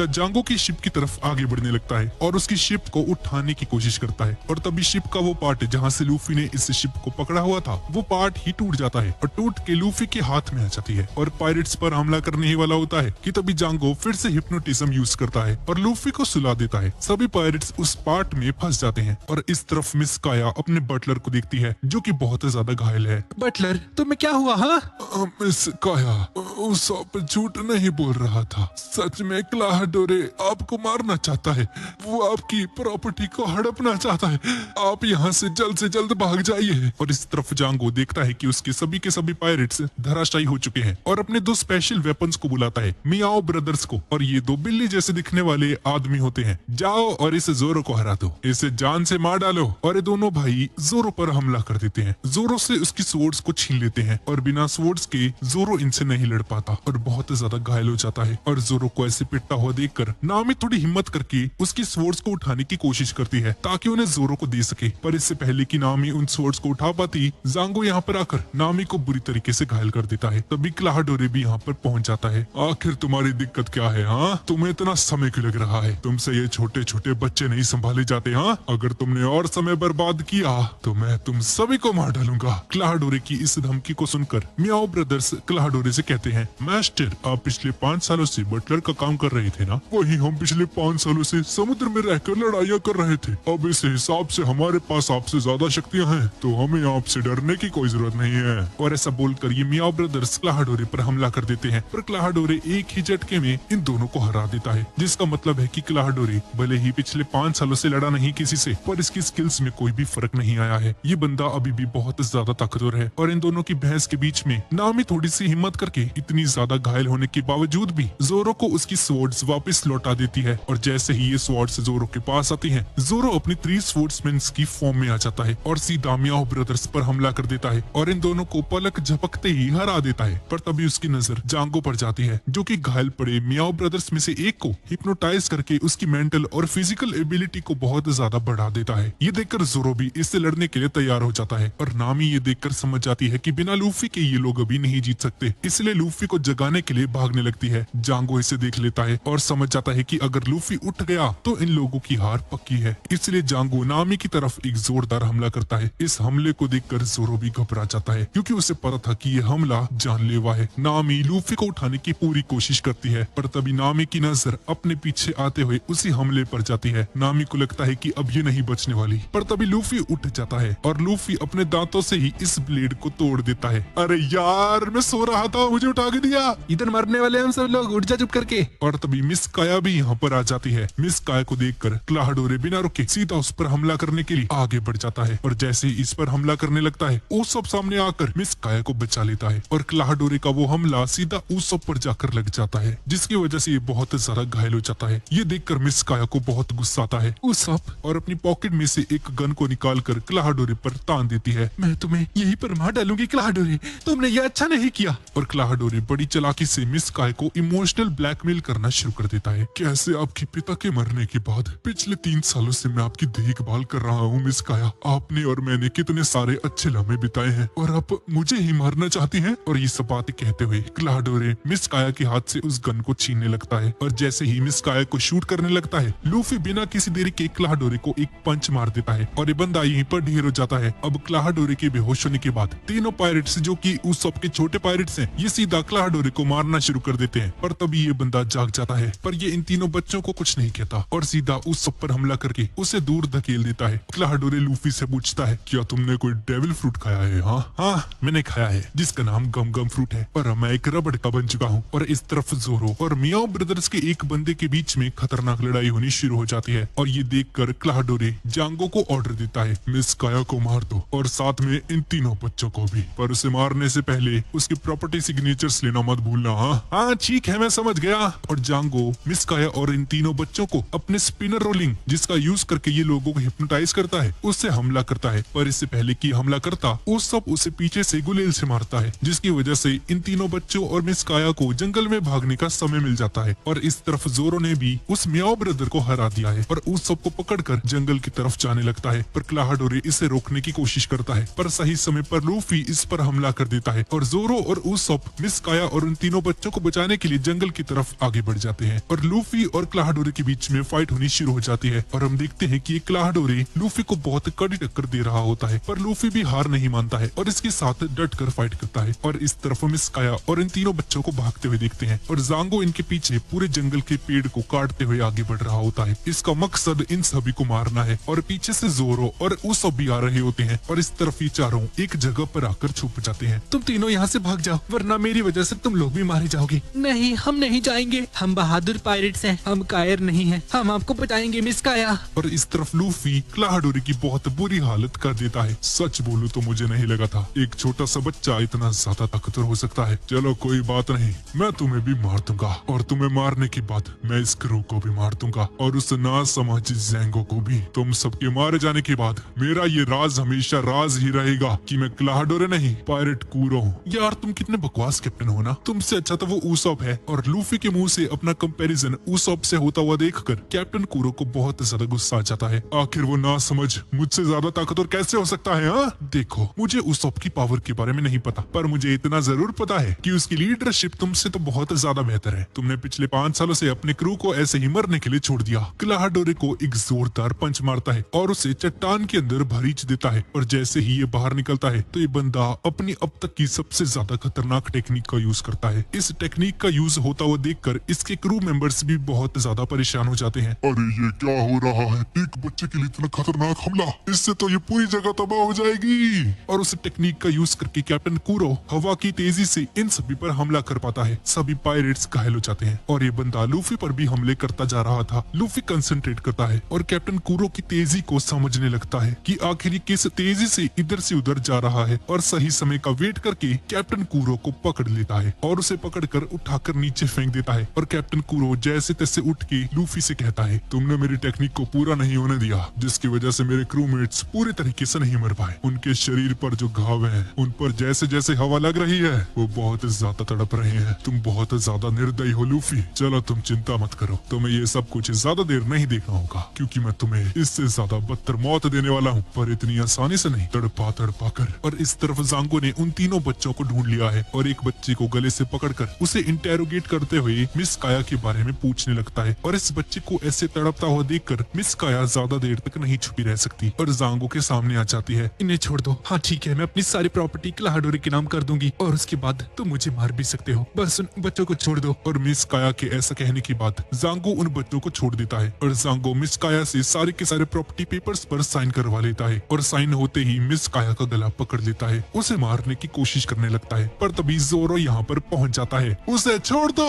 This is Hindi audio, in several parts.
देखकर जांगो की शिप की तरफ आगे बढ़ने लगता है और उसकी शिप को उठाने की कोशिश करता है। और तभी शिप का वो पार्ट जहाँ से लूफी ने इस शिप को पकड़ा हुआ था वो पार्ट ही टूट जाता है और टूट के लूफी के हाथ में आ जाती है और पायरेट्स पर हमला करने ही वाला होता है कि तभी जांगो फिर से हिप्नोटिज्म यूज करता है और लूफी को सुला देता है। सभी पायरेट्स उस पार्ट में फंस जाते हैं और इस तरफ मिस काया अपने बटलर को देखती है जो कि बहुत ज्यादा घायल है। बटलर तुम्हें क्या हुआ? हाँ मिस काया, उस सांप झूठ नहीं बोल रहा था। सच में क्लाहडोरे आपको मारना चाहता है। वो आपकी प्रॉपर्टी को हड़पना चाहता है। आप यहाँ से जल्द भाग जाइए। और इस तरफ जांगो देखता है कि उसके सभी के सभी पायरेट्स धराशायी हो चुके हैं और अपने दो स्पेशल वेपन्स को बुलाता है, मियाओ ब्रदर्स को। और ये दो बिल्ली जैसे दिखने वाले आदमी होते हैं। जाओ और इस जोरो को हरा दो, इसे जान से मार डालो। और ये दोनों भाई जोरो पर हमला कर देते हैं। जोरो से उसकी स्वॉर्ड्स को छीन लेते हैं और बिना स्वॉर्ड्स के जोरो इनसे नहीं लड़ पाता और बहुत ज्यादा घायल हो जाता है। और जोरो को ऐसे पिटता हुआ देखकर नामी थोड़ी हिम्मत करके उसकी स्वॉर्ड्स को उठाने की कोशिश करती है ताकि उन्हें जोरो को दे सके। पर इससे पहले कि नामी उन स्वॉर्ड्स को उठा पाती, जांगो यहाँ पर आकर नामी को बुरी तरीके से घायल कर देता है। तभी क्लाहडोरे भी यहाँ पर पहुंच जाता है। आखिर तुम्हारी दिक्कत क्या है? हाँ, तुम्हें इतना समय क्यों लग रहा है? तुमसे ये छोटे छोटे बच्चे नहीं संभाले जाते? हाँ, अगर तुमने और समय बर्बाद किया तो मैं तुम सभी को मार डालूंगा। क्लाहडोरे की इस धमकी को सुनकर मियाओ ब्रदर्स क्लाहडोरे से कहते हैं, मास्टर आप पिछले 5 सालों से बटलर का काम कर रहे थे ना? वही हम पिछले 5 सालों से समुद्र में रहकर लड़ाइयाँ कर रहे थे। अब इस हिसाब से हमारे पास आपसे ज्यादा शक्तियाँ हैं तो हमें आपसे डरने की कोई जरूरत नहीं है। और ऐसा बोलकर ये मियाओ ब्रदर्स क्लाहडोरे पर हमला कर देते हैं। पर क्लाहडोरे एक ही झटके में इन दोनों को हरा देता है, जिसका मतलब है कि क्लाहडोरे भले ही पिछले 5 सालों से लड़ा नहीं किसी से, पर इसकी स्किल्स में कोई भी फर्क नहीं आया है। ये बंदा अभी भी बहुत ज्यादा ताकतवर है। और इन दोनों की बहस के बीच में नामी थोड़ी सी हिम्मत करके इतनी ज्यादा घायल होने के बावजूद भी जोरो को उसकी स्वॉर्ड्स वापस लौटा देती है। और जैसे ही ये स्वॉर्ड्स जोरो के पास आती हैं, जोरो अपनी 3 स्वॉर्ड्समैन की फॉर्म में आ जाता है और सीधा मियाओ ब्रदर्स पर हमला कर देता है और इन दोनों को पलक झपकते ही हरा देता है। पर तभी उसकी नजर जांगो पर जाती है जो कि घायल पड़े मियाओ ब्रदर्स में से एक को हिप्नोटाइज करके उसकी मेंटल और फिजिकल एबिलिटी को बहुत ज्यादा बढ़ा देता है। ये देखकर जोरो भी इससे लड़ने के लिए तैयार हो जाता है और नामी ये देखकर समझ जाती है कि बिना लूफी के ये लोग अभी नहीं जीत सकते, इसलिए लूफी को जगाने के लिए भागने लगती है। जांगो इसे देख लेता है और समझ जाता है कि अगर लूफी उठ गया तो इन लोगों की हार पक्की है। इसलिए जांगो नामी की तरफ एक जोरदार हमला करता है। इस हमले को देखकर जोरो भी घबरा जाता है क्योंकि उसे पता था कि ये हमला जानलेवा है। नामी लूफी को उठाने की पूरी कोशिश करती है पर तभी नामी की नजर अपने पीछे आते हुए उसी हमले पर जाती है। नामी को लगता है कि अब ये नहीं बचने वाली, पर तभी लूफी उठ जाता है और लूफी अपने दांतों से ही इस ब्लेड को तोड़ देता है। अरे यार, मैं सो रहा था, मुझे उठा के दिया। इधर मरने वाले हम सब लोग, उठ जा चुप करके। और तभी मिस काया भी यहाँ पर आ जाती है। मिस काया को देखकर क्लाहडोरे बिना रुके सीधा उस पर हमला करने के लिए आगे बढ़ जाता है और जैसे ही इस पर हमला करने लगता है ऊसप सामने आकर मिस काया को बचा लेता है और क्लाहडोरे का वो हमला सीधा ऊसप पर जाकर लग जाता है, जिसकी वजह से ये बहुत ज्यादा घायल हो जाता है। ये देखकर मिस काया को बहुत गुस्सा आता है ऊसप और अपनी पॉकेट में से एक गन को निकाल कर क्लाहडोरे पर तान देती है। मैं तुम्हें यहीं पर मार डालूंगी क्लाहडोरे, तुमने ये अच्छा नहीं किया। और क्लाहडोरे बड़ी चालाकी से मिस काया को इमोशनल ब्लैकमेल करना शुरू कर देता है। कैसे आपके पिता के मरने के बाद पिछले 3 सालों से मैं आपकी देखभाल कर रहा हूँ मिस काया। आपने और मैंने कितने सारे अच्छे लम्हे बिताए हैं और आप मुझे ही मारना चाहती हैं। और ये सब बातें कहते हुए क्लाहडोरे मिस काया के हाथ से उस गन को छीनने लगता है और जैसे ही मिस काया को शूट करने लगता है लूफी बिना किसी देरी के क्लाहडोरे को एक पंच मार देता है और ये बंदा यहीं पर ढेर हो जाता है। अब क्लाहडोरे के बेहोश होने के बाद तीनों पायरेट्स जो कि उस सबके छोटे पायरेट्स हैं, ये सीधा क्लाहडोरे को मारना शुरू कर देते हैं। पर तभी ये बंदा जाग जाता है, पर ये इन तीनों बच्चों को कुछ नहीं कहता और सीधा उस सब पर हमला करके उसे दूर धकेल देता है। क्लाहडोरे लूफी से पूछता है, क्या तुमने कोई डेविल फ्रूट खाया है? हाँ, मैंने खाया है, जिसका नाम गम गम फ्रूट है, पर मैं एक रबड़ का बन चुका हूँ। और इस तरफ जोरो और मियाओ ब्रदर्स के एक बंदे के बीच में खतरनाक लड़ाई होनी शुरू हो जाती है और ये देखकर क्लाहडोरे जांगो को ऑर्डर देता है, मिस काया को मार दो और साथ में इन तीनों बच्चों को भी, पर उसे मारने से पहले उसकी प्रॉपर्टी सिग्नेचर्स लेना मत भूलना। हाँ ठीक है, मैं समझ गया। और जांगो मिस काया और इन तीनों बच्चों को अपने स्पिनर रोलिंग, जिसका यूज करके ये लोगों को हिप्नोटाइज करता है, उससे हमला करता है। पर इससे पहले कि हमला करता, वो सब उसे पीछे से गुलेल से मारता है, जिसकी वजह से इन तीनों बच्चों और मिस काया को जंगल में भागने का समय मिल जाता है। और इस तरफ जोरो ने भी उस मियाओ ब्रदर को हरा दिया है और उस सब को पकड़कर जंगल की तरफ जाने लगता है। पर क्लाहडोरे इसे रोकने की कोशिश करता है, पर सही समय पर लूफी इस पर हमला कर देता है और जोरो और उस सब मिस काया और उन तीनों बच्चों को बचाने के लिए जंगल की तरफ आगे बढ़ जाते हैं। हैं और लूफी और क्लाहडोरे के बीच में फाइट होनी शुरू हो जाती है। और हम देखते हैं कि क्लाहडोरे लूफी को बहुत कड़ी टक्कर दे रहा होता है, पर लूफी भी हार नहीं मानता है और इसके साथ डट कर फाइट करता है। और इस तरफ हम स्काया और इन तीनों बच्चों को भागते हुए देखते हैं और जांगो इनके पीछे पूरे जंगल के पेड़ को काटते हुए आगे बढ़ रहा होता है। इसका मकसद इन सभी को मारना है और पीछे से जोरो और उसोप भी आ रहे होते हैं और इस तरफ ये चारों एक जगह पर आकर छुप जाते हैं। तुम तीनों यहाँ से भाग जाओ, वरना मेरी वजह से तुम लोग भी मारे जाओगे। नहीं, हम नहीं जाएंगे। हम बहादुर पायरेट्स हैं, हम कायर नहीं हैं। हम आपको बचाएंगे मिस काया। और इस तरफ लूफी क्लाहडोरे की बहुत बुरी हालत कर देता है। सच बोलूं तो मुझे नहीं लगा था एक छोटा सा बच्चा इतना ज्यादा ताकतवर हो सकता है। चलो कोई बात नहीं, मैं तुम्हें भी मार दूंगा और तुम्हें मारने के बाद मैं इस क्रू को भी मार दूंगा और उस नासमझ ज़ैंगो को भी। तुम सबके मारे जाने के बाद मेरा ये राज हमेशा राज ही रहेगा कि मैं क्लाहडोरे नहीं पायरेट कूरो हूँ। यार तुम कितने बकवास कैप्टन हो ना, तुमसे अच्छा तो वो उसोप है। और लूफी के मुंह से अपना कंपैरिजन उसोप से होता हुआ देखकर कैप्टन कूरो को बहुत ज्यादा गुस्सा आ जाता है। आखिर वो नासमझ मुझसे ज्यादा ताकतवर कैसे हो सकता है? हाँ देखो, मुझे उसोप की पावर के बारे में नहीं पता, पर मुझे इतना जरूर पता है कि उसकी लीडरशिप तुमसे तो बहुत ज्यादा बेहतर है। तुमने पिछले 5 सालों से अपने क्रू को ऐसे ही मरने के लिए छोड़ दिया। क्लाहडोरे को एक जोरदार पंच मारता है और उसे चट्टान के अंदर भरीच देता है और जैसे ही ये बाहर निकलता है तो ये बंदा अपनी अब तक की सबसे ज्यादा खतरनाक टेक्निक का यूज करता है। इस टेक्निक का यूज होता हुआ देखकर इसके क्रू मेंबर्स भी बहुत ज्यादा परेशान हो जाते हैं। अरे ये क्या हो रहा है? एक बच्चे के लिए इतना खतरनाक हमला, इससे तो ये पूरी जगह तबाह हो जाएगी। और उस टेक्निक का यूज करके कैप्टन कूरो हवा की तेजी से इन सभी पर हमला कर पाता है। सभी पायरेट्स घायल हो जाते हैं और ये बंदा लूफी पर भी हमले करता जा रहा था। लूफी कंसंट्रेट करता है और कैप्टन कूरो की तेजी को समझने लगता है कि आखिर ये किस तेजी से इधर से उधर जा रहा है और सही समय का वेट करके कैप्टन कूरो को पकड़ लेता है और उसे पकड़कर उठाकर नीचे फेंक देता है। और कैप्टन कूरो जैसे तैसे उठ के लूफी से कहता है, तुमने मेरी टेक्निक को पूरा नहीं होने दिया, जिसकी वजह से मेरे क्रूमेट्स पूरे तरीके से नहीं मर पाए। उनके शरीर पर जो घाव हैं, उन पर जैसे जैसे हवा लग रही है वो बहुत ज्यादा तड़प रहे हैं। तुम बहुत ज्यादा निर्दयी हो लूफी। चलो तुम चिंता मत करो, तुम्हें ये सब कुछ ज्यादा देर नहीं देखना होगा, क्योंकि मैं तुम्हें इससे ज्यादा बदतर मौत देने वाला हूँ, पर इतनी आसानी से नहीं, तड़पा तड़पा कर। और इस तरफ जांगो ने उन तीनों बच्चों को ढूंढ लिया है और एक बच्चे को गले से पकड़कर उसे इंटेरोगेट करते हुए मिस काया के बारे में पूछने लगता है। और इस बच्चे को ऐसे तड़पता हुआ देखकर मिस काया ज्यादा देर तक नहीं छुपी रह सकती और जांगो के सामने आ जाती है। इन्हें छोड़ दो। हाँ ठीक है, मैं अपनी सारी प्रॉपर्टी क्लाहडोरे के नाम कर दूंगी और उसके बाद तुम मुझे मार भी सकते हो, बस उन बच्चों को छोड़ दो। और मिस काया के ऐसा कहने के बाद जांगो उन बच्चों को छोड़ देता है और जांगो मिस काया से सारे के सारे प्रॉपर्टी पेपर्स पर साइन करवा लेता है। और साइन होते ही मिस काया का गला पकड़ लेता है, उसे मारने की कोशिश करने लगता है, पर तभी जोरो यहाँ पर पहुंच जाता है। उसे छोड़ दो,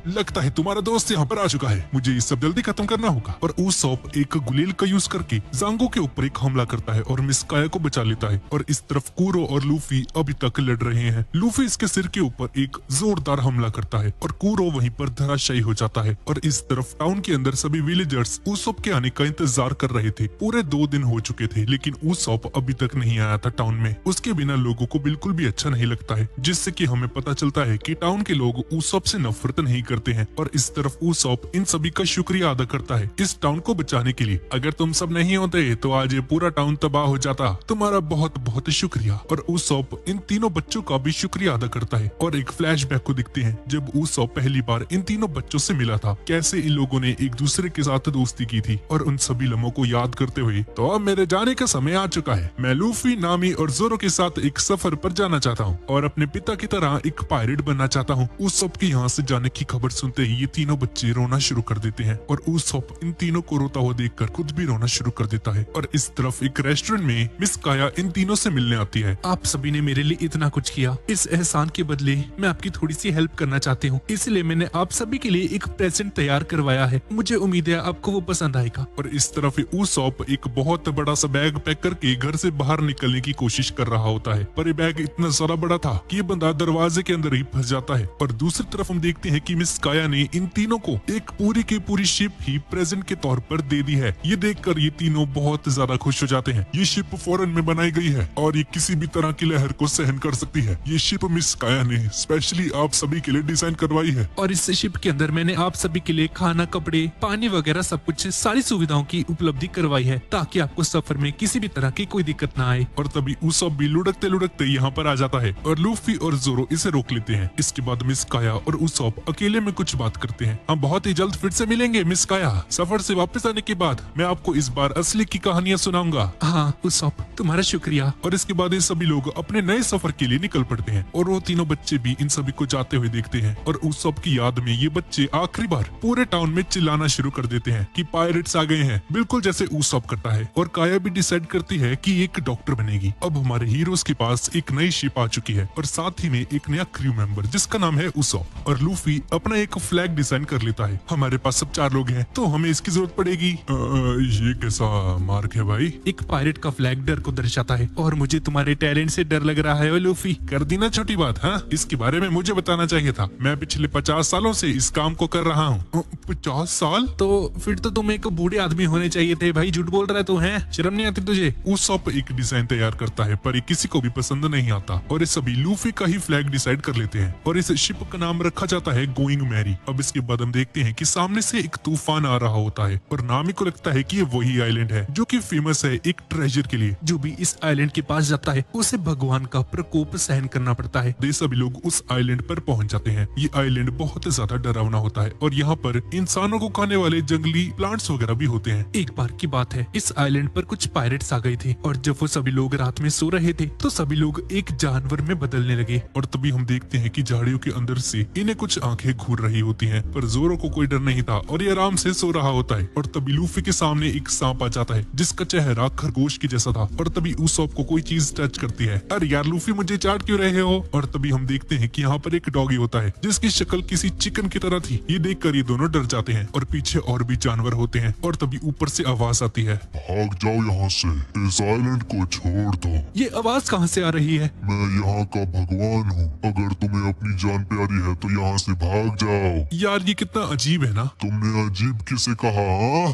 लगता है तुम्हारा दोस्त यहाँ पर आ चुका है, मुझे ये सब जल्दी खत्म करना होगा। और उसोप एक गुलेल का यूज करके जांगो के ऊपर एक हमला करता है और मिस काया को बचा लेता है। और इस तरफ कूरो और लूफी अभी तक लड़ रहे हैं। लूफी इसके सिर के ऊपर एक जोरदार हमला करता है और कूरो वहीं पर धराशायी हो जाता है। और इस तरफ टाउन के अंदर सभी विलेजर्स उसोप के आने का इंतजार कर रहे थे। पूरे 2 दिन हो चुके थे, लेकिन उसोप अभी तक नहीं आया था टाउन में। उसके बिना लोगों को बिल्कुल भी अच्छा नहीं लगता है, जिससे कि हमें पता चलता है कि टाउन के लोग उसोप से नफरत नहीं करते हैं। और इस तरफ उसोप इन सभी का शुक्रिया अदा करता है इस टाउन को बचाने के लिए। अगर तुम सब नहीं होते तो आज ये पूरा टाउन तबाह हो जाता, तुम्हारा बहुत बहुत शुक्रिया। और उसोप इन तीनों बच्चों का भी शुक्रिया अदा करता है। और एक फ्लैशबैक को दिखते हैं जब उसोप पहली बार इन तीनों बच्चों से मिला था, कैसे इन लोगों ने एक दूसरे के साथ दोस्ती की थी। और उन सभी लम्हों को याद करते हुए, तो अब मेरे जाने का समय आ चुका है। मैं लूफी, नामी और जोरो के साथ एक सफर पर जाना चाहता हूँ और अपने पिता की तरह एक पायरेट बनना चाहता हूँ। उसोप की यहाँ से जाने की खबर सुनते ही ये तीनों बच्चे रोना शुरू कर देते हैं और उसोप इन तीनों को रोता हुआ देखकर खुद भी रोना शुरू कर देता है। और इस तरफ एक रेस्टोरेंट में मिस काया इन तीनों से मिलने आती है। आप सभी ने मेरे लिए इतना कुछ किया, इस एहसान के बदले मैं आपकी थोड़ी सी हेल्प करना चाहती हूँ, इसलिए मैंने आप सभी के लिए एक प्रेजेंट तैयार करवाया है। मुझे उम्मीद है आपको वो पसंद आएगा। और इस तरफ उसोप एक बहुत बड़ा सा बैग पैक करके घर से बाहर निकलने की कोशिश कर रहा होता है, पर ये बैग इतना सारा बड़ा था कि ये बंदा दरवाजे के अंदर ही फंस जाता है। और दूसरी तरफ हम देखते हैं कि मिस काया ने इन तीनों को एक पूरी की पूरी शिप ही प्रेजेंट के तौर पर दे दी है। ये देखकर ये तीनों बहुत ज्यादा खुश हो जाते हैं। ये शिप फॉरेन में बनाई गई है और ये किसी भी तरह की लहर को सहन कर सकती है। ये शिप मिस काया ने स्पेशली आप सभी के लिए डिजाइन करवाई है। और इस शिप के अंदर मैंने आप सभी के लिए खाना, कपड़े, पानी वगैरह सब कुछ, सारी सुविधाओं की उपलब्धि करवाई है, ताकि आपको सफर में किसी भी तरह की कोई दिक्कत ना आए। और तभी उसोप भी लुढ़कते लुढ़कते यहाँ पर आ जाता है और लूफी और जोरो इसे रोक लेते हैं। इसके बाद मिस काया और उसोप अकेले में कुछ बात बात करते हैं। हम बहुत ही जल्द फिर से मिलेंगे मिस काया। सफर से वापस आने के बाद मैं आपको इस बार असली की कहानियां सुनाऊंगा। हाँ उसॉप, तुम्हारा शुक्रिया। और इसके बाद ये सभी लोग अपने नए सफर के लिए निकल पड़ते हैं और वो तीनों बच्चे भी इन सभी को जाते हुए देखते हैं। और उस सब की याद में ये बच्चे आखिरी बार पूरे टाउन में चिल्लाना शुरू कर देते हैं कि पायरेट्स आ गए हैं, बिल्कुल जैसे उसॉप करता है। और काया भी डिसाइड करती है कि एक डॉक्टर बनेगी। अब हमारे हीरोज के पास एक नई शिप आ चुकी है और साथ ही में एक नया क्रू मेंबर जिसका नाम है उसॉप। और लूफी अपना एक फ्लैग डिजाइन कर लेता है। हमारे पास सब 4 लोग हैं तो हमें इसकी जरूरत पड़ेगी। ये कैसा मार्क है भाई? एक पायरेट का फ्लैग डर को दर्शाता है और मुझे तुम्हारे टैलेंट से डर लग रहा है ओ लूफी। कर दी ना छोटी बात। हाँ, इसके बारे में मुझे बताना चाहिए था। मैं पिछले 50 सालों से इस काम को कर रहा हूँ। 50 साल? तो फिर तो तुम एक बूढ़े आदमी होने चाहिए थे भाई। झूठ बोल रहा है तू, है शर्म नहीं आती तुझे? उसॉप एक डिजाइन तैयार करता है पर ये किसी को भी पसंद नहीं आता और ये सभी लूफी का ही फ्लैग डिसाइड कर लेते हैं और इस शिप का नाम रखा जाता है गोइंग मैरी। अब इसके बाद हम देखते हैं कि सामने से एक तूफान आ रहा होता है और नामी को लगता है कि ये वही आइलैंड है जो कि फेमस है एक ट्रेजर के लिए। जो भी इस आइलैंड के पास जाता है उसे भगवान का प्रकोप सहन करना पड़ता है। ये सभी लोग उस आइलैंड पर पहुंच जाते हैं। ये आइलैंड बहुत ज्यादा डरावना होता है और यहाँ पर इंसानों को खाने वाले जंगली प्लांट्स वगैरह भी होते हैं। एक बार की बात है, इस आइलैंड पर कुछ पायरेट्स आ गए थे और जब वो सभी लोग रात में सो रहे थे तो सभी लोग एक जानवर में बदलने लगे। और तभी हम देखते हैं कि झाड़ियों के अंदर से इन्हें कुछ आंखें घूर रही होती हैं पर जोरो को कोई डर नहीं था और ये आराम से सो रहा होता है। और तभी लूफी के सामने एक सांप आ जाता है जिसका चेहरा खरगोश की जैसा था और तभी उसॉप को कोई चीज टच करती है। अरे यार लूफी, मुझे चाट क्यों रहे हो? और तभी हम देखते हैं कि यहाँ पर एक डॉगी होता है जिसकी शक्ल किसी चिकन की तरह थी। ये देखकर ये दोनों डर जाते हैं और पीछे और भी जानवर होते हैं। और तभी ऊपर से आवाज आती है, भाग जाओ यहाँ से, इस आइलैंड को छोड़ दो। ये आवाज कहाँ से आ रही है? मैं यहाँ का भगवान हूँ, अगर तुम्हें अपनी जान प्यारी है तो यहाँ से भाग जाओ। यार ये कितना अजीब है ना? तुमने अजीब किसे कहा?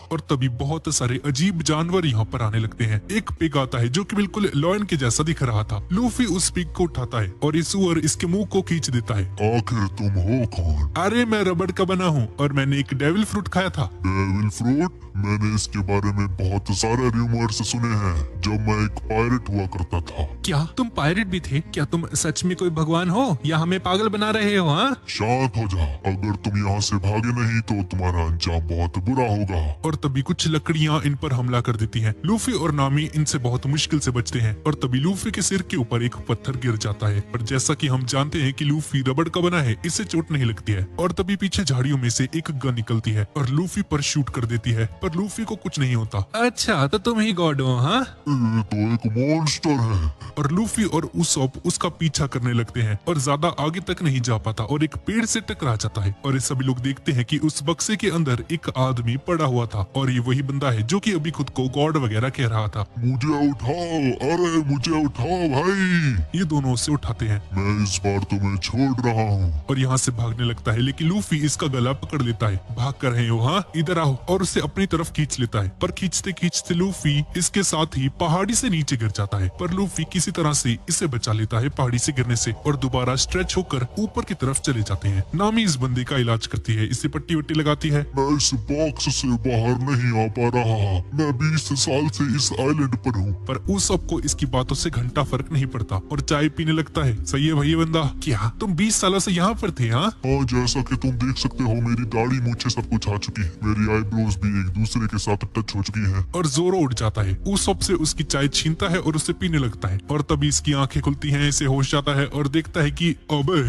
और तभी बहुत सारे अजीब जानवर यहाँ पर आने लगते हैं। एक पिग आता है जो कि बिल्कुल लॉयन के जैसा दिख रहा था। लूफी उस पिग को उठाता है और ये सुअर इसके मुंह को खींच देता है। आखिर तुम हो कौन? अरे मैं रबड़ का बना हूँ और मैंने एक डेविल फ्रूट खाया था। Devil fruit? मैंने इसके बारे में बहुत सारे रूमर्स सुने हैं जब मैं एक पायरेट हुआ करता था। क्या तुम पायरेट भी थे? क्या तुम सच में कोई भगवान हो या हमें पागल बना रहे हो? हाँ, शांत हो जा, अगर तुम यहाँ से भागे नहीं तो तुम्हारा अंजाम बहुत बुरा होगा। और तभी कुछ लकड़ियाँ इन पर हमला कर देती हैं। लूफी और नामी इनसे बहुत मुश्किल से बचते हैं और तभी लूफी के सिर के ऊपर एक पत्थर गिर जाता है। पर जैसा कि हम जानते हैं कि लूफी रबड़ का बना है, इससे चोट नहीं लगती है। और तभी पीछे झाड़ियों में से एक गन निकलती है और लूफी पर शूट कर देती है पर लूफी को कुछ नहीं होता। अच्छा तो तुम ही गॉड हो? हाँ, ये तो एक मॉन्स्टर है। और लूफी और उसॉप उसका पीछा करने लगते हैं और ज्यादा आगे तक नहीं जा पाता और एक पेड़ से टकरा जाता है। और ये सभी लोग देखते हैं कि उस बक्से के अंदर एक आदमी पड़ा हुआ था और ये वही बंदा है जो कि अभी खुद को गॉड वगैरह कह रहा था। मुझे उठाओ, अरे मुझे उठाओ भाई। ये दोनों उसे उठाते हैं। मैं इस बार तुम्हें छोड़ रहा हूँ। और यहाँ से भागने लगता है लेकिन लूफी इसका गला पकड़ लेता है। भाग कर रहे हो? हाँ, इधर आओ। और उसे अपनी तरफ खींच लेता है पर खींचते खींचते लूफी इसके साथ ही पहाड़ी से नीचे गिर जाता है। पर लूफी किसी तरह से इसे बचा लेता है पहाड़ी से गिरने से और दोबारा स्ट्रेच होकर ऊपर की तरफ चले जाते हैं। नामी इस बंदे का इलाज करती है, इसे पट्टी वट्टी लगाती है। मैं इस बॉक्स से बाहर नहीं आ पा रहा। मैं 20 साल से इस आइलैंड पर हूँ। पर उस सबको इसकी बातों से घंटा फर्क नहीं पड़ता और चाय पीने लगता है। सही है भैया बंदा, क्या तुम 20 सालों से यहाँ पर थे? हाँ, जैसा कि तुम देख सकते हो मेरी दाढ़ी मूछें सब कुछ आ चुकी है। मेरी आईब्रोज भी एक दूसरे के साथ टच हो चुकी हैं। और जोरो उठ जाता है। उस सब से उसकी चाय छीनता है और उसे पीने लगता है। और तभी इसकी आंखें खुलती हैं, इसे होश जाता है और देखता है कि अबे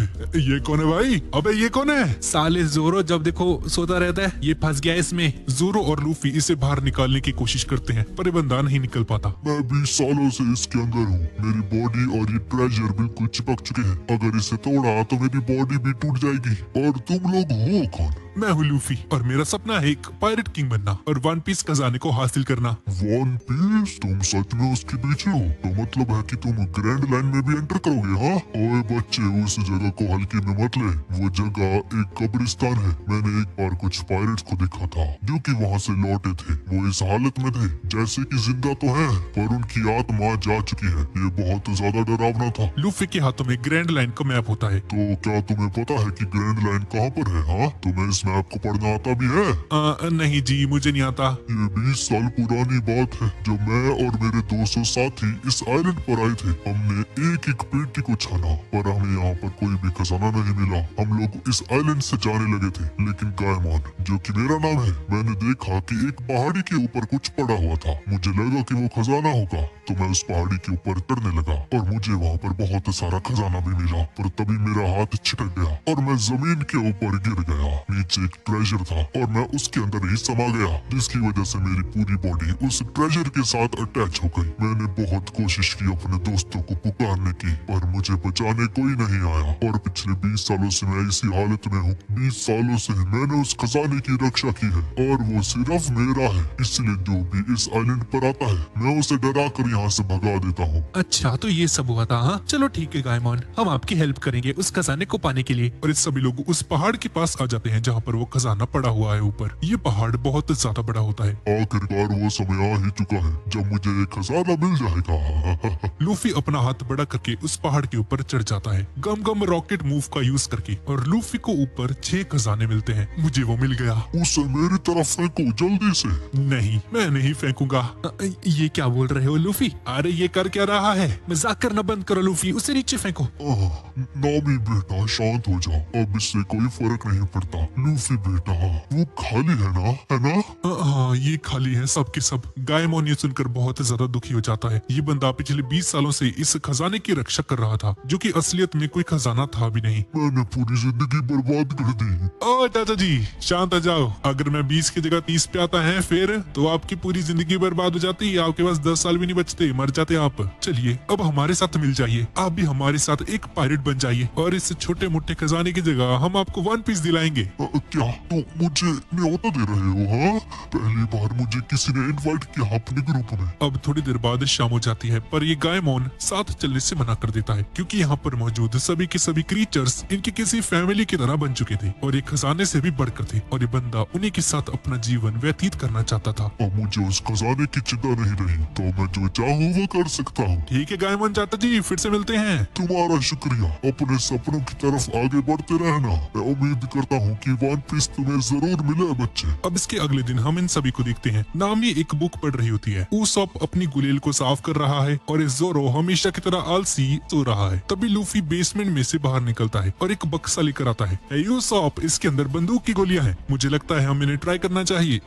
ये कौन है भाई? अबे ये कौन है? साले जोरो जब देखो सोता रहता है, ये फंस गया इसमें। जोरो और लूफी इसे बाहर निकालने की कोशिश करते हैं पर ये बंदा नहीं निकल पाता। मैं 20 सालों से इसके अंदर हूँ। मेरी बॉडी और ये ट्रेजर बिल्कुल चिपक चुके हैं। अगर इसे तोड़ा तो मेरी बॉडी भी टूट जाएगी। और तुम लोग हो कौन? मैं हूँ लूफी और मेरा सपना है एक पायरेट किंग बनना और वन पीस खजाने को हासिल करना। One piece? तुम सच में उसके पीछे हो? तो मतलब है कि तुम ग्रैंड लाइन में भी एंटर करोगे? हाँ, ओए बच्चे, उस जगह को हल्के में मत ले। वो जगह एक कब्रिस्तान है। मैंने एक बार कुछ पायरेट्स को देखा था जो कि वहाँ से लौटे थे। वो इस हालत में थे जैसे कि जिंदा तो हैं पर उनकी आत्मा जा चुकी है। ये बहुत ज्यादा डरावना था। लूफी के हाथों में ग्रैंड लाइन का मैप होता है। तो क्या तुम्हें पता है कि ग्रैंड लाइन कहाँ पर है? हाँ, तो मैं इस इसमें आपको पढ़ना आता भी है? नहीं जी, मुझे नहीं आता। ये 20 साल पुरानी बात है जब मैं और मेरे 200 साथी इस आइलैंड पर आए थे। हमने एक एक पेटी को छाना पर हमें यहाँ पर कोई भी खजाना नहीं मिला। हम लोग इस आइलैंड से जाने लगे थे, लेकिन गायमान, जो कि मेरा नाम है, मैंने देखा कि एक पहाड़ी के ऊपर कुछ पड़ा हुआ था। मुझे लगा कि वो खजाना होगा, तो मैं उस पहाड़ी के ऊपर चढ़ने लगा और मुझे वहाँ पर बहुत सारा खजाना भी मिला। पर तभी मेरा हाथ छिटक गया और मैं जमीन के ऊपर गिर गया। नीचे एक ट्रेजर था और मैं उसके अंदर ही समा गया, जिसकी वजह से मेरी पूरी बॉडी उस ट्रेजर के साथ अटैच हो गई। मैंने बहुत कोशिश की अपने दोस्तों को पुकारने की, पर मुझे बचाने कोई नहीं आया। और पिछले 20 सालों से मैं इसी हालत में हूँ। 20 सालों से मैंने उस खजाने की रक्षा की है और वो सिर्फ मेरा है। इसलिए जो भी इस आइलैंड पर आता है, मैं उसे डरा कर यहाँ से भगा देता हूँ। अच्छा, तो ये सब हुआ था। हाँ, चलो ठीक है गायमॉन, हम आपकी हेल्प करेंगे उस खजाने को पाने के लिए। और इस सभी लोग उस पहाड़ के पास आ जाते हैं जहाँ पर वो खजाना पड़ा हुआ है ऊपर। ये पहाड़ बहुत ज्यादा बड़ा होता है। आखिरकार वो समय आ ही चुका है जब मुझे एक खजाना मिल जाएगा। लूफी अपना हाथ बड़ा करके उस पहाड़ के ऊपर चढ़ जाता है, गम गम रॉकेट मूव का यूज करके, और लूफी को ऊपर 6 खजाने मिलते हैं। मुझे वो मिल गया। उसे मेरी तरफ फेंको जल्दी से। नहीं, मैं नहीं फेंकूंगा। ये क्या बोल रहे हो लूफी? अरे ये कर क्या रहा है? मजाक करना बंद करो लूफी, उसे नीचे फेंको। नामी बेटा, शांत हो जाओ, अब इससे कोई फर्क नहीं पड़ता। लूफी बेटा, वो खाली है ना? है ना? हाँ, ये खाली है सब के सब। गायमॉन ये सुनकर बहुत ज्यादा दुखी हो जाता है। ये बंदा पिछले 20 सालों से इस खजाने की रक्षा कर रहा था, जो कि असलियत में कोई खजाना था भी नहीं। मैंने पूरी जिंदगी बर्बाद कर दी। ओ चाचा जी, शांत आ जाओ। अगर मैं 20 की जगह 30 पे आता है फिर तो आपकी पूरी जिंदगी बर्बाद हो जाती। आपके पास 10 साल भी नहीं बचते, मर जाते आप। चलिए अब हमारे साथ मिल जाइए। आप भी हमारे साथ एक पायरेट बन जाइए और इस छोटे मोटे खजाने की जगह हम आपको 1 पीस दिलाएंगे। क्या तो मुझे न्योता दे रहे हो? हाँ, पहली बार मुझे किसी ने इनवाइट किया अपने ग्रुप में। अब थोड़ी देर बाद शाम हो जाती है, पर ये गायमॉन साथ चलने से मना कर देता है, क्योंकि यहाँ पर मौजूद सभी के सभी क्रीचर्स इनकी किसी फैमिली की तरह बन चुके थे और ये खजाने से भी बढ़कर थे, और ये बंदा उन्हीं के साथ अपना जीवन व्यतीत करना चाहता था। अब मुझे उस खजाने की चिंता नहीं रही, तो मैं जो चाहूँ वो कर सकता हूँ। ठीक है गायमॉन चाचा जी, फिर से मिलते हैं। तुम्हारा शुक्रिया। अपने सपनों की तरफ आगे बढ़ते रहना। मैं उम्मीद करता हूँ कि 1 पीस तुम्हें जरूर मिले बच्चे। अब इसके अगले दिन हम इन सभी को देखते हैं। नामी एक बुक पढ़ रही होती है। ऊसॉप अपनी गुलेल को साफ कर रहा है और इस जोरो हमेशा की तरह आलसी सो रहा है। तभी लूफी बेसमेंट में से बाहर निकलता है और एक बक्सा लेकर आता है। यूसॉप, इसके अंदर बंदूक की गोलियां हैं। मुझे लगता है हमें ट्राई करना चाहिए।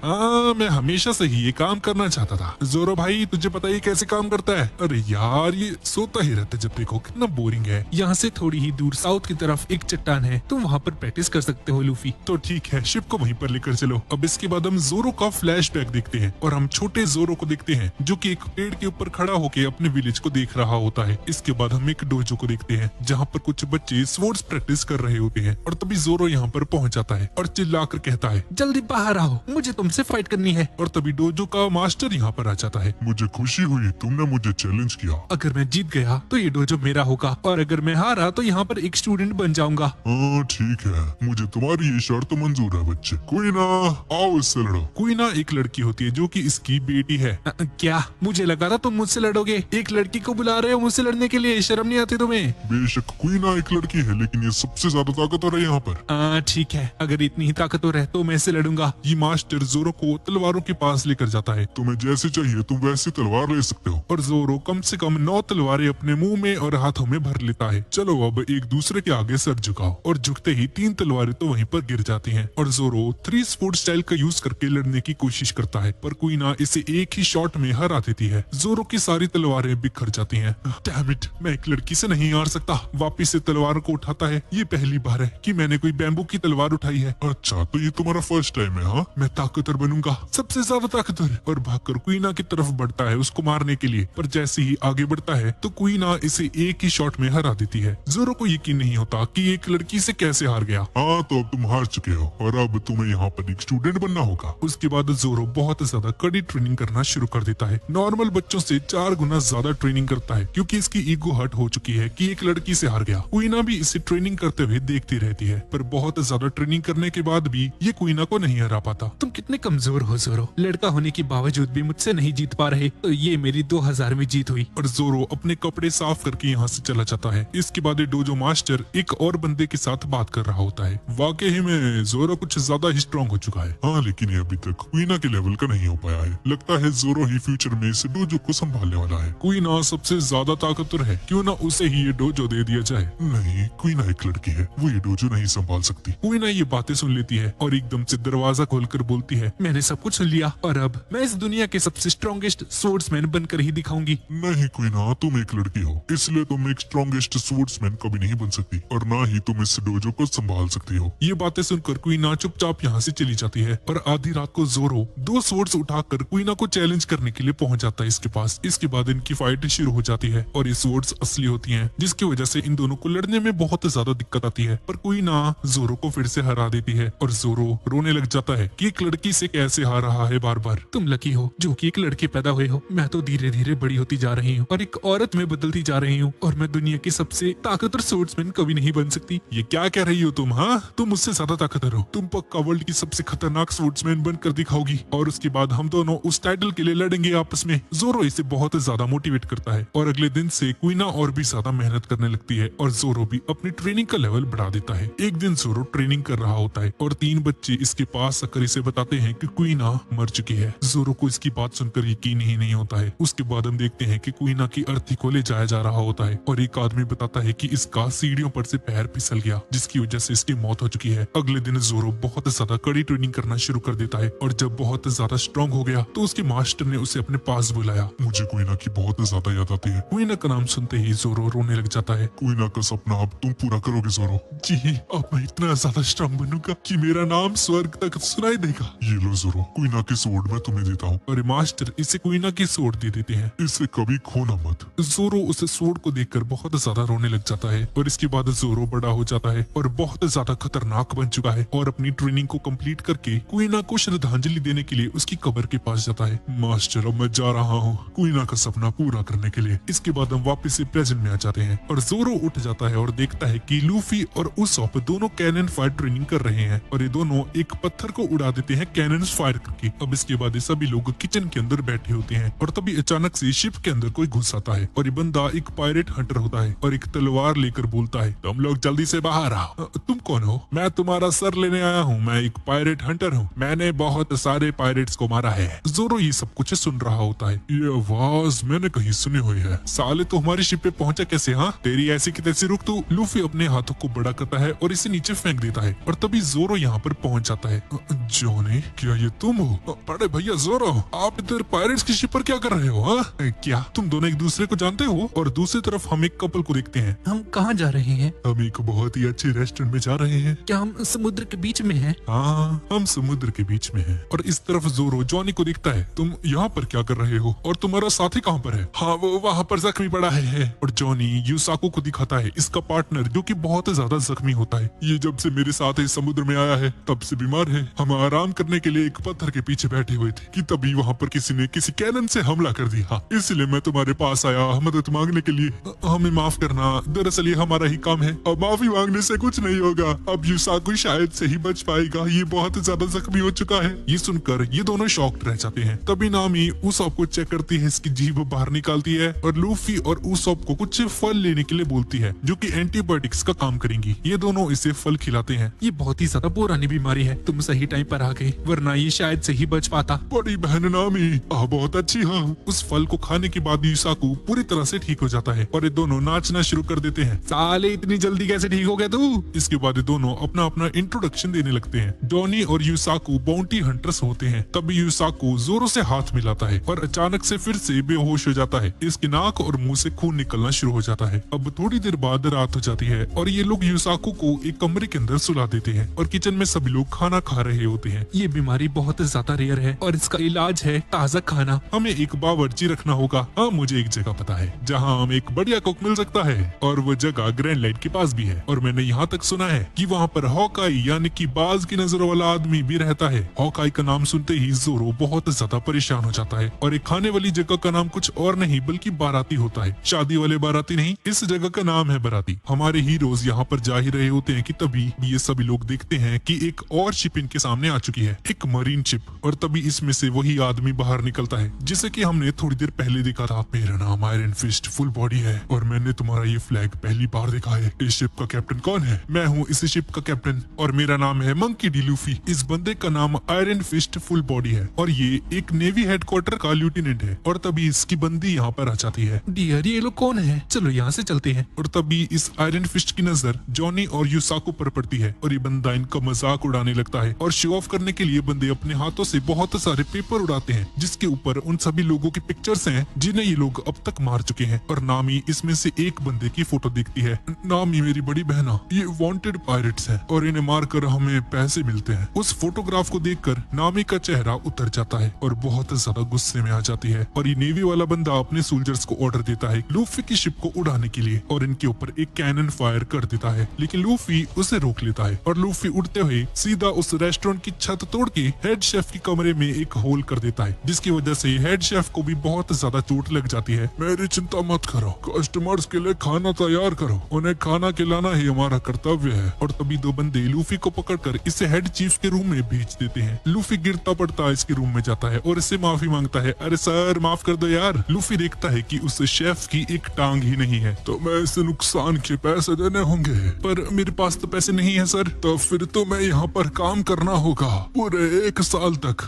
मैं हमेशा से ही ये काम करना चाहता था। जोरो भाई, तुझे पता है कैसे काम करता है? अरे यार, ये सोता ही रहता है जब देखो, कितना बोरिंग है। यहाँ से थोड़ी ही दूर साउथ की तरफ एक चट्टान है, तुम वहाँ पर प्रैक्टिस कर सकते हो लूफी। तो ठीक है, शिप को वहीं पर लेकर चलो। अब इसके बाद हम जोरो का फ्लैशबैक देखते हैं और हम छोटे जोरो को देखते हैं, जो कि एक पेड़ के ऊपर खड़ा होकर अपने विलेज को देख रहा होता है। इसके बाद हम एक डोजो को देखते हैं, जहाँ पर कुछ बच्चे स्पोर्ट्स प्रैक्टिस कर रहे होते हैं, और तभी जोरो यहाँ पर पहुंच जाता है और चिल्लाकर कहता है, जल्दी बाहर आओ, मुझे तुमसे फाइट करनी है। और तभी डोजो का मास्टर यहाँ पर आ जाता है। मुझे खुशी हुई तुमने मुझे चैलेंज किया। अगर मैं जीत गया तो ये डोजो मेरा होगा, और अगर मैं हारा तो यहाँ पर एक स्टूडेंट बन जाऊंगा। हाँ ठीक है, मुझे तुम्हारी ये शर्त मंजूर है बच्चे। कोई ना, आओ इससे लड़ो। क्वीना एक लड़की होती है जो कि इसकी बेटी है। क्या? मुझे लगा था तुम मुझसे लड़ोगे। एक लड़की को बुला रहे हो मुझसे लड़ने के लिए, शर्म नहीं आती तुम्हें? बेशक क्वीना एक लड़की है, लेकिन ये सबसे ज्यादा ताकतवर है यहाँ पर। ठीक है, अगर इतनी ही ताकतवर है तो मैं इससे लड़ूंगा। ये मास्टर जोरो को तलवारों के पास लेकर जाता है। तुम्हें जैसे चाहिए तुम वैसी तलवार ले सकते हो। और जोरो कम से कम 9 तलवारें अपने मुंह में और हाथों में भर लेता है। चलो अब एक दूसरे के आगे सर झुकाओ। और झुकते ही 3 तलवारें तो वहीं पर गिर जाती हैं और जोरो 3 स्पोर्ट स्टाइल का यूज करके लड़ने की कोशिश करता है, पर क्वीना इसे एक ही शॉट में हरा देती है। जोरो की सारी तलवारें बिखर जाती हैं। डैम इट, मैं एक लड़की से नहीं हार सकता। वापिस से तलवार को उठाता है। ये पहली बार है कि मैंने कोई बैम्बू की तलवार उठाई है। अच्छा, तो ये तुम्हारा फर्स्ट टाइम है? हाँ, मैं ताकतवर बनूंगा, सबसे ज्यादा ताकतवर। और भागकर क्वीना की तरफ बढ़ता है उसको मारने के लिए, पर जैसे ही आगे बढ़ता है तो क्वीना इसे एक ही शॉट में हरा देती है। जोरो को यकीन नहीं होता कि एक लड़की से कैसे हार गया। हाँ, तो अब तुम हार चुके हो और अब तुम्हें यहाँ पर एक स्टूडेंट बनना होगा। उसके बाद जोरो बहुत ज्यादा कड़ी ट्रेनिंग करना शुरू कर देता है। नॉर्मल बच्चों से 4 गुना ज्यादा ट्रेनिंग करता है, क्योंकि इसकी ईगो हर्ट हो चुकी है कि एक लड़की से हार गया। क्वीना भी इसे ट्रेनिंग करते हुए देखती रहती है, पर बहुत ज्यादा ट्रेनिंग करने के बाद भी ये क्वीना को नहीं हरा पाता। तुम कितने कमजोर हो जोरो, लड़का होने के बावजूद भी मुझसे नहीं जीत पा रहे। तो ये मेरी 2000वीं जीत हुई। और जोरो अपने कपड़े साफ करके यहाँ से चला जाता है। इसके बाद डोजो मास्टर एक और बंदे के साथ बात कर रहा होता है। वाकई में में जोरो कुछ ज्यादा ही स्ट्रॉन्ग हो चुका है। हाँ, लेकिन ये अभी तक क्वीना के लेवल का नहीं हो पाया है। लगता है जोरो ही फ्यूचर में इस डोजो को संभालने वाला है। क्वीना सबसे ज्यादा ताकतवर है, क्यों ना उसे ही ये डोजो दे दिया जाए। नहीं, क्वीना एक लड़की है, वो ये डोजो नहीं संभाल सकती। क्वीना ये बातें सुन लेती है और एकदम से दरवाजा खोलकर बोलती है, मैंने सब कुछ सुन लिया और अब मैं इस दुनिया के सबसे स्ट्रॉन्गेस्ट स्वर्ड्समैन बनकर ही दिखाऊंगी। नहीं क्वीना, तुम एक लड़की हो, इसलिए तुम एक स्ट्रॉन्गेस्ट स्वर्ड्समैन कभी नहीं बन सकती और ना ही तुम इस डोजो को संभाल सकती हो। ये बातें सुनकर क्वीना चुपचाप यहाँ से चली जाती है और आधी रात को जोरो 2 स्वर्ड्स उठाकर क्वीना को चैलेंज करने के लिए पहुंच जाता है इसके पास। इसके बाद इनकी फाइट शुरू हो जाती है और ये स्वर्ड्स असली होती हैं, जिसकी वजह से इन दोनों को लड़ने में बहुत ज्यादा दिक्कत आती है। पर क्वीना जोरो को फिर से हरा देती है और जोरो रोने लग जाता है कि एक लड़की से कैसे हार रहा है बार बार। तुम लकी हो जो कि एक लड़के पैदा हुए हो। मैं तो धीरे धीरे बड़ी होती जा रही हूँ और एक औरत में बदलती जा रही हूँ और मैं दुनिया की सबसे ताकतवर स्वर्ड्समैन कभी नहीं बन सकती। ये क्या कह रही हो तुम? हाँ, तुम मुझसे ज्यादा ताकतवर हो। तुम पक्का वर्ल्ड की सबसे खतरनाक स्वर्ड्समैन बनकर दिखाओगी और उसके बाद हम दोनों उस टाइटल के लिए लड़ेंगे आपस में। जोरो इसे बहुत ज्यादा मोटिवेट करता है और अगले दिन से क्वीना और भी ज्यादा मेहनत करने लगती है और जोरो भी अपनी ट्रेनिंग का लेवल बढ़ा देता है। एक दिन जोरो ट्रेनिंग कर रहा होता है और 3 बच्चे इसके पास आकर इसे बताते हैं कि क्वीना मर चुकी है। जोरो को इसकी बात सुनकर यकीन ही नहीं होता है। उसके बाद हम देखते हैं कि क्वीना की अर्थी को ले जाया जा रहा होता है और एक आदमी बताता है कि इसका सीढ़ियों पर से पैर फिसल गया, जिसकी वजह से इसकी मौत हो चुकी है। अगले दिन जोरो बहुत ज्यादा कड़ी ट्रेनिंग करना शुरू कर देता है और जब बहुत ज्यादा स्ट्रॉन्ग हो गया तो उसके मास्टर ने उसे अपने पास बुलाया। मुझे क्वीना की बहुत ज्यादा याद आती है। क्वीना का नाम सुनते ही जोरो रोने लग जाता है। क्वीना का सपना अब तुम पूरा करोगे जोरो। जी, अब मैं इतना ज्यादा स्ट्रॉन्ग बनूंगा कि मेरा नाम स्वर्ग तक सुनाई देगा। ये लो जोरो, क्वीना की स्वॉर्ड मैं तुम्हें देता हूँ। और मास्टर इसे क्वीना की स्वॉर्ड दे देते हैं। इसे कभी खोना मत। जोरो उस स्वॉर्ड को देखकर बहुत ज्यादा रोने लग जाता है और इसके बाद जोरो बड़ा हो जाता है और बहुत ज्यादा खतरनाक बन चुका है और अपनी ट्रेनिंग को कंप्लीट करके क्वीना को श्रद्धांजलि देने के लिए उसकी कब्र के पास जाता है। मास्टर, अब मैं जा रहा हूँ क्वीना का सपना पूरा करने के लिए। इसके बाद हम वापस से प्रेजेंट में आ जाते हैं और जोरो उठ जाता है और देखता है कि लूफी और उसॉप दोनों कैनन फायर ट्रेनिंग कर रहे हैं और ये दोनों एक पत्थर को उड़ा देते हैं कैनन फायर करके। अब इसके बाद ये सभी लोग किचन के अंदर बैठे होते हैं और तभी अचानक से शिप के अंदर कोई घुस आता है और ये बंदा एक पायरेट हंटर होता है और एक तलवार लेकर बोलता है, तुम लोग जल्दी से बाहर आओ। तुम कौन हो? मैं तुम्हारा सर लेने आया हूँ। मैं एक पायरेट हंटर हूँ। मैंने बहुत सारे पायरेट्स को मारा है। जोरो ये सब कुछ सुन रहा होता है। ये आवाज मैंने कहीं सुनी हुई है। साले तो हमारी शिप पे पहुंचा कैसे? हाँ, तेरी ऐसी की तैसी। रुक तू। लूफी अपने हाथों को बड़ा करता है और इसे नीचे फेंक देता है और तभी जोरो यहाँ पर पहुंच जाता है। जॉनी, क्या ये तुम हो? बड़े भैया जोरो, आप इधर पायरेट्स की शिप पर क्या कर रहे हो? हाँ, क्या तुम दोनों एक दूसरे को जानते हो? और दूसरी तरफ हम एक कपल को देखते हैं। हम कहाँ जा रहे हैं? हम एक बहुत ही अच्छे रेस्टोरेंट में जा रहे हैं। क्या हम समुद्र के बीच में हैं? हाँ, हम समुद्र के बीच में हैं। और इस तरफ जोरो जॉनी को देखता है। तुम यहाँ पर क्या कर रहे हो? और तुम्हारा साथी कहाँ पर है? हाँ, वो वहाँ पर जख्मी पड़ा है। और जॉनी यूसाको को दिखाता है, इसका पार्टनर, जो कि बहुत ज्यादा जख्मी होता है। ये जब से मेरे साथ इस समुद्र में आया है तब से बीमार है। हम आराम करने के लिए एक पत्थर के पीछे बैठे हुए थे कि तभी वहाँ पर किसी ने किसी कैनन से हमला कर दिया। इसलिए मैं तुम्हारे पास आया मदद मांगने के लिए। हमें माफ करना, दरअसल ये हमारा ही काम है। अब माफी मांगने से कुछ नहीं होगा। अब यूसाको शायद से ही बच पाएगा। ये बहुत ज्यादा जख्मी हो चुका है। ये सुनकर ये दोनों शॉक्ड रह जाते हैं। तभी नामी उसॉप को चेक करती है, इसकी जीभ बाहर निकालती है और लूफी और उसॉप को कुछ फल लेने के लिए बोलती है जो कि एंटीबायोटिक्स का काम करेंगी। ये दोनों इसे फल खिलाते हैं। ये बहुत ही ज्यादा पुरानी बीमारी है, तुम सही टाइम पर आ गई, वरना ये शायद से ही बच पाता। बड़ी बहन नामी, बहुत अच्छी। हाँ, उस फल को खाने के बाद यूसाको पूरी तरह से ठीक हो जाता है और ये दोनों नाचना शुरू कर देते हैं। साले, इतनी जल्दी कैसे ठीक हो गया तू? इसके बाद ये दोनों अपना अपना इंट्रोडक्शन देने लगते हैं। जॉनी और यूसाको बाउंटी हंटर्स होते हैं। तभी यूसाको जोरों से हाथ मिलाता है और अचानक से फिर से बेहोश हो जाता है। इसके नाक और मुंह से खून निकलना शुरू हो जाता है। अब थोड़ी देर बाद रात हो जाती है और ये लोग यूसाको को एक कमरे के अंदर सुला देते हैं और किचन में सभी लोग खाना खा रहे होते हैं। ये बीमारी बहुत ज्यादा रेयर है और इसका इलाज है ताजा खाना। हमें एक बावर्ची रखना होगा। हाँ, मुझे एक जगह पता है जहाँ हमें एक बढ़िया कुक मिल सकता है और वो जगह ग्रैंड लाइन के पास भी है। और मैंने यहाँ तक सुना है कि वहाँ पर हॉकाई यानी कि बाज की नजर वाला आदमी भी रहता है। हॉकाई का नाम सुनते ही जोरो बहुत ज्यादा परेशान हो जाता है और एक खाने वाली जगह का नाम कुछ और नहीं बल्कि बाराती होता है। शादी वाले बाराती नहीं, इस जगह का नाम है बाराती। हमारे हीरोज यहाँ पर जा ही रहे होते हैं कि तभी ये सभी लोग देखते हैं कि एक और शिप इनके सामने आ चुकी है, एक मरीन शिप। और तभी इसमें से वही आदमी बाहर निकलता है जिसे कि हमने थोड़ी देर पहले देखा था। मेरा नाम आयरन फिस्ट फुल बॉडी है और मैंने तुम्हारा ये फ्लैग पहली बार देखा है। इस शिप का कैप्टन कौन है? मैं हूँ इस शिप का कैप्टन। और मेरा नाम है मंकी डी लूफी। इस बंदे का नाम आयरन फिस्ट फुल बॉडी है और ये एक नेवी हेडक्वार्टर का लेफ्टिनेंट है। और तभी इसकी बंदी यहाँ पर आ जाती है। डियर, ये लोग कौन है? चलो यहाँ से चलते हैं। और तभी इस आयरन फिस्ट की नजर जॉनी और यूसाको पर पड़ती है और ये बंदा इनका मजाक उड़ाने लगता है और शो ऑफ करने के लिए बंदे अपने हाथों से बहुत सारे पेपर उड़ाते हैं जिसके ऊपर उन सभी लोगों की पिक्चर्स हैं जिन्हें ये लोग अब तक मार चुके हैं। और नामी इसमें से एक बंदे की फोटो दिखती है। नामी मेरी बड़ी बहना, ये वांटेड पायरेट्स हैं और इन्हें मारकर हमें पैसे मिलते हैं। उस फोटोग्राफ को देखकर नामी का चेहरा उतर जाता है और बहुत ज्यादा गुस्से में आ जाती है। और ये नेवी वाला बंदा अपने सोल्जर्स को ऑर्डर देता है लूफी की शिप को उड़ाने के लिए और इनके ऊपर एक कैनन फायर कर देता है, लेकिन लूफी उसे रोक लेता है और लूफी उड़ते हुए सीधा उस रेस्टोरेंट की छत तोड़ के हेड शेफ की कमरे में एक होल कर देता है, जिसकी वजह से हेड शेफ को भी बहुत ज्यादा चोट लग जाती है। मेरी चिंता मत करो, कस्टमर्स के लिए खाना तैयार करो, उन्हें खाना खिलाना ही हमारा कर्तव्य है। और तभी दो बंदे लूफी को पकड़कर इसे हेड चीफ के रूम में भेज देते हैं। लूफी गिरता पड़ता इसके रूम में जाता है और इससे माफी मांगता है। अरे सर माफ कर दो यार। लूफी देखता है कि उस शेफ की एक टांग ही नहीं है, तो मैं इसे नुकसान के पैसे देने होंगे। पर मेरे पास तो पैसे नहीं है सर। तो फिर तो मैं यहाँ पर काम करना होगा पूरे 1 साल तक।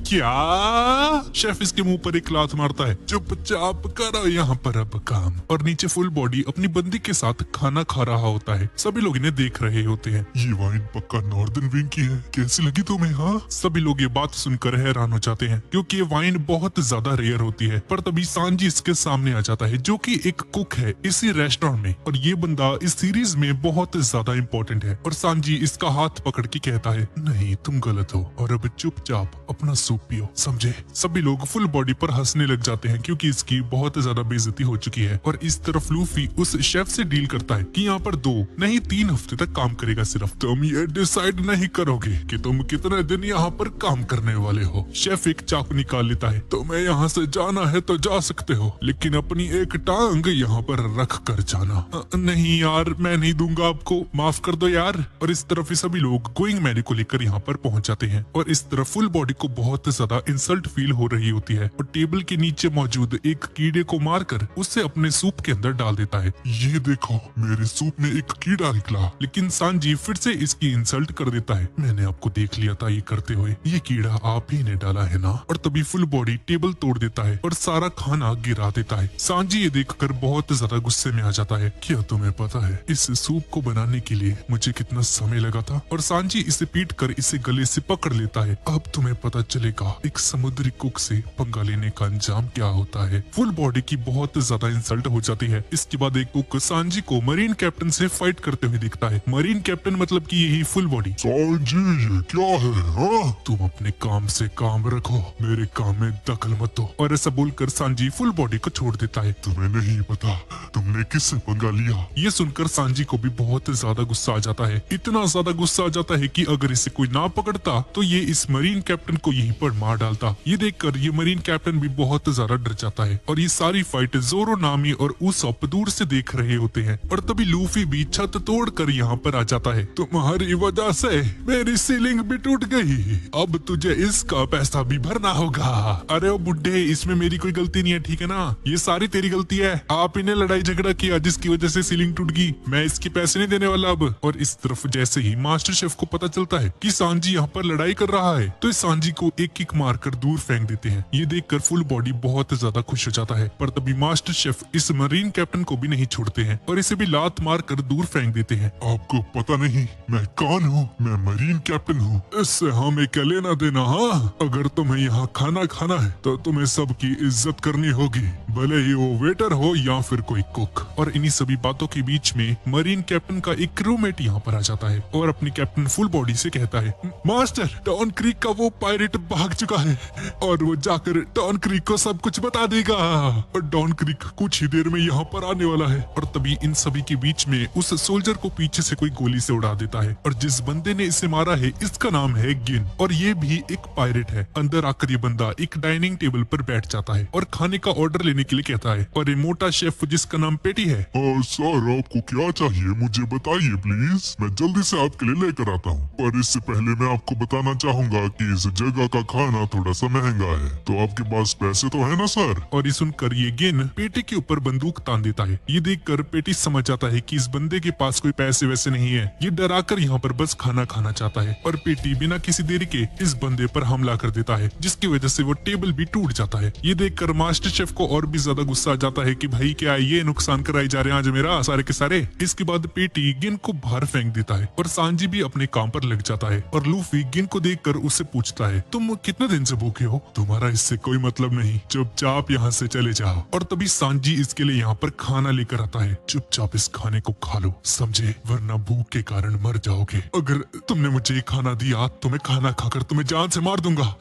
क्या? शेफ इसके मुंह पर एक लात मारता है। चुपचाप करो यहाँ पर अब काम। और नीचे फुल बॉडी अपनी बंदी के साथ खाना खा रहा होता है। सभी लोग इन्हें देख रहे होते हैं। ये वाइन पक्का नॉर्दर्न विंग की है, कैसी लगी तुम्हें? हाँ, सभी लोग ये बात सुनकर हैरान हो जाते हैं क्योंकि ये वाइन बहुत ज्यादा रेयर होती है। पर तभी सांजी इसके सामने आ जाता है जो कि एक कुक है इसी रेस्टोरेंट में और ये बंदा इस सीरीज में बहुत ज्यादा इम्पोर्टेंट है। और सांजी इसका हाथ पकड़ के कहता है नहीं तुम गलत हो और अब चुपचाप अपना सूप पियो, समझे? सभी लोग फुल बॉडी पर हंसने लग जाते हैं क्योंकि इसकी बहुत ज्यादा बेइज्जती हो चुकी है। और इस तरफ लूफी उस शेफ से डील करता है कि यहाँ पर 2 नहीं 3 हफ्ते तक काम करेगा सिर्फ। तुम ये डिसाइड नहीं करोगे कि तुम कितने दिन यहाँ पर काम करने वाले हो। शेफ एक चाकू निकाल लेता है। तुम्हें यहाँ से जाना है तो जा सकते हो, लेकिन अपनी एक टांग यहाँ पर रख कर जाना। नहीं यार, मैं नहीं दूंगा आपको, माफ कर दो यार। और इस तरफ सभी लोग गोइंग मैरी को लेकर यहाँ पर पहुंच जाते हैं और इस तरफ फुल बॉडी को बहुत ज्यादा इंसल्ट फील हो रही होती है और टेबल के नीचे मौजूद एक कीड़े को मारकर उसे अपने सूप के अंदर डाल देता है। ये देखो, मेरे सूप में एक कीड़ा निकला। लेकिन सांजी फिर से इसकी इंसल्ट कर देता है। मैंने आपको देख लिया था ये करते हुए, ये कीड़ा आप ही ने डाला है ना? और तभी फुल बॉडी टेबल तोड़ देता है और सारा खाना गिरा देता है। सांजी ये देखकर बहुत ज्यादा गुस्से में आ जाता है। क्या तुम्हें पता है इस सूप को बनाने के लिए मुझे कितना समय लगा था? और सांजी इसे पीट कर इसे गले से पकड़ लेता है। अब तुम्हें पता चलेगा एक समुद्री कुक से पंगा लेने का अंजाम क्या होता है। फुल बॉडी की बहुत ज्यादा इंसल्ट हो जाती है। इसके बाद एक कुक सांजी को मरीन कैप्टन से फाइट करते हुए दिखता है। मरीन कैप्टन मतलब कि यही फुल बॉडी। सांजी ये क्या है? हाँ? तुम अपने काम से काम रखो, मेरे काम में दखल मत दो। और ऐसा बोलकर सांजी फुल बॉडी को छोड़ देता है। तुम्हें नहीं पता तुमने किससे पंगा लिया? ये सुनकर सांजी को भी बहुत ज्यादा गुस्सा आ जाता है। इतना ज्यादा गुस्सा आ जाता है कि अगर इसे कोई ना पकड़ता तो ये इस मरीन कैप्टन को यहीं पर मार डालता। ये देखकर ये मरीन कैप्टन भी बहुत ज्यादा डर जाता है और ये सारी फाइट जोरो, नामी और उसॉप दूर से देख रहे होते हैं। और तभी लूफी भी छत तोड़कर यहाँ पर आ जाता है। तुम्हारी वजह से मेरी सीलिंग भी टूट गई, अब तुझे इसका पैसा भी भरना होगा। अरे ओ बुड्ढे, इसमें मेरी कोई गलती नहीं है, ठीक है ना? ये सारी तेरी गलती है। आप इन्हें लड़ाई झगड़ा किया जिसकी वजह से सीलिंग टूट गई। मैं इसके पैसे नहीं देने वाला अब। और इस तरफ जैसे ही मास्टर शेफ को पता चलता है कि सांजी यहाँ पर लड़ाई कर रहा है तो इस सांजी को एक किक मारकर दूर फेंक देते हैं। ये देखकर फुल बॉडी बहुत ज्यादा खुश हो जाता है। पर तभी मास्टर शेफ इस मरीन कैप्टन को भी नहीं छोड़ते हैं और इसे भी लात मारकर दूर फेंक देते हैं। आपको पता नहीं मैं कौन हूँ? मैं मरीन कैप्टन हूँ। इससे हमें क्या लेना देना? हाँ, अगर तुम्हें यहाँ खाना खाना है तो तुम्हें सबकी इज्जत करनी होगी, भले ही वो वेटर हो या फिर कोई कुक। और इन्हीं सभी बातों के बीच में मरीन कैप्टन का एक क्रूमेट यहाँ पर आ जाता है और अपनी कैप्टन फुल बॉडी से कहता है, मास्टर डॉन क्रीक का वो पायरेट भाग चुका है और वो जाकर डॉन क्रीक को सब कुछ बता देगा और डॉन क्रीक कुछ ही देर में यहाँ पर आने वाला है। और तभी इन सभी के बीच में उस सोल्जर को पीछे से कोई गोली से उड़ा देता है और जिस बंदे ने इसे मारा है इसका नाम है गिन और ये भी एक पायरेट है। अंदर आकर ये बंदा एक डाइनिंग टेबल पर बैठ जाता है और खाने का ऑर्डर लेने के लिए कहता है और ये मोटा शेफ जिसका नाम पेटी है। सर आपको क्या चाहिए मुझे बताइए प्लीज, मैं जल्दी से आपके लिए लेकर आता हूँ। पर इससे पहले मैं आपको बताना चाहूंगा कि इस जगह का खाना थोड़ा सा महंगा है, तो आपके पास पैसे तो है ना सर? और ये सुनकर ये गिन पेटी के ऊपर बंदूक तान देता है। ये देखकर पेटी समझ जाता है कि इस बंदे के पास कोई पैसे वैसे नहीं है, ये डराकर यहाँ पर बस खाना खाना चाहता है। और पेटी बिना किसी देरी के इस बंदे पर हमला कर देता है, जिसकी वजह से वो टेबल भी टूट जाता है। ये देखकर मास्टर शेफ को और भी ज्यादा गुस्सा आ जाता है कि भाई क्या ये नुकसान कराए जा रहे हैं आज मेरा सारे के सारे। इसके बाद पेटी गिन को बाहर फेंक देता है और सांजी भी अपने काम पर लग जाता है। और लूफी गिन को देखकर उससे पूछता है, तुम कितने दिन से भूखे हो? तुम्हारा इससे कोई मतलब नहीं, चुपचाप यहाँ से चले जाओ। और तभी सांजी इसके लिए यहाँ पर खाना लेकर आता है। चुपचाप इस खाने को खा लो, समझे, वरना भूख के कारण मर जाओगे। अगर तुमने मुझे ये खाना दिया तो मैं खाना खाकर तुम्हें जान से मार दूंगा।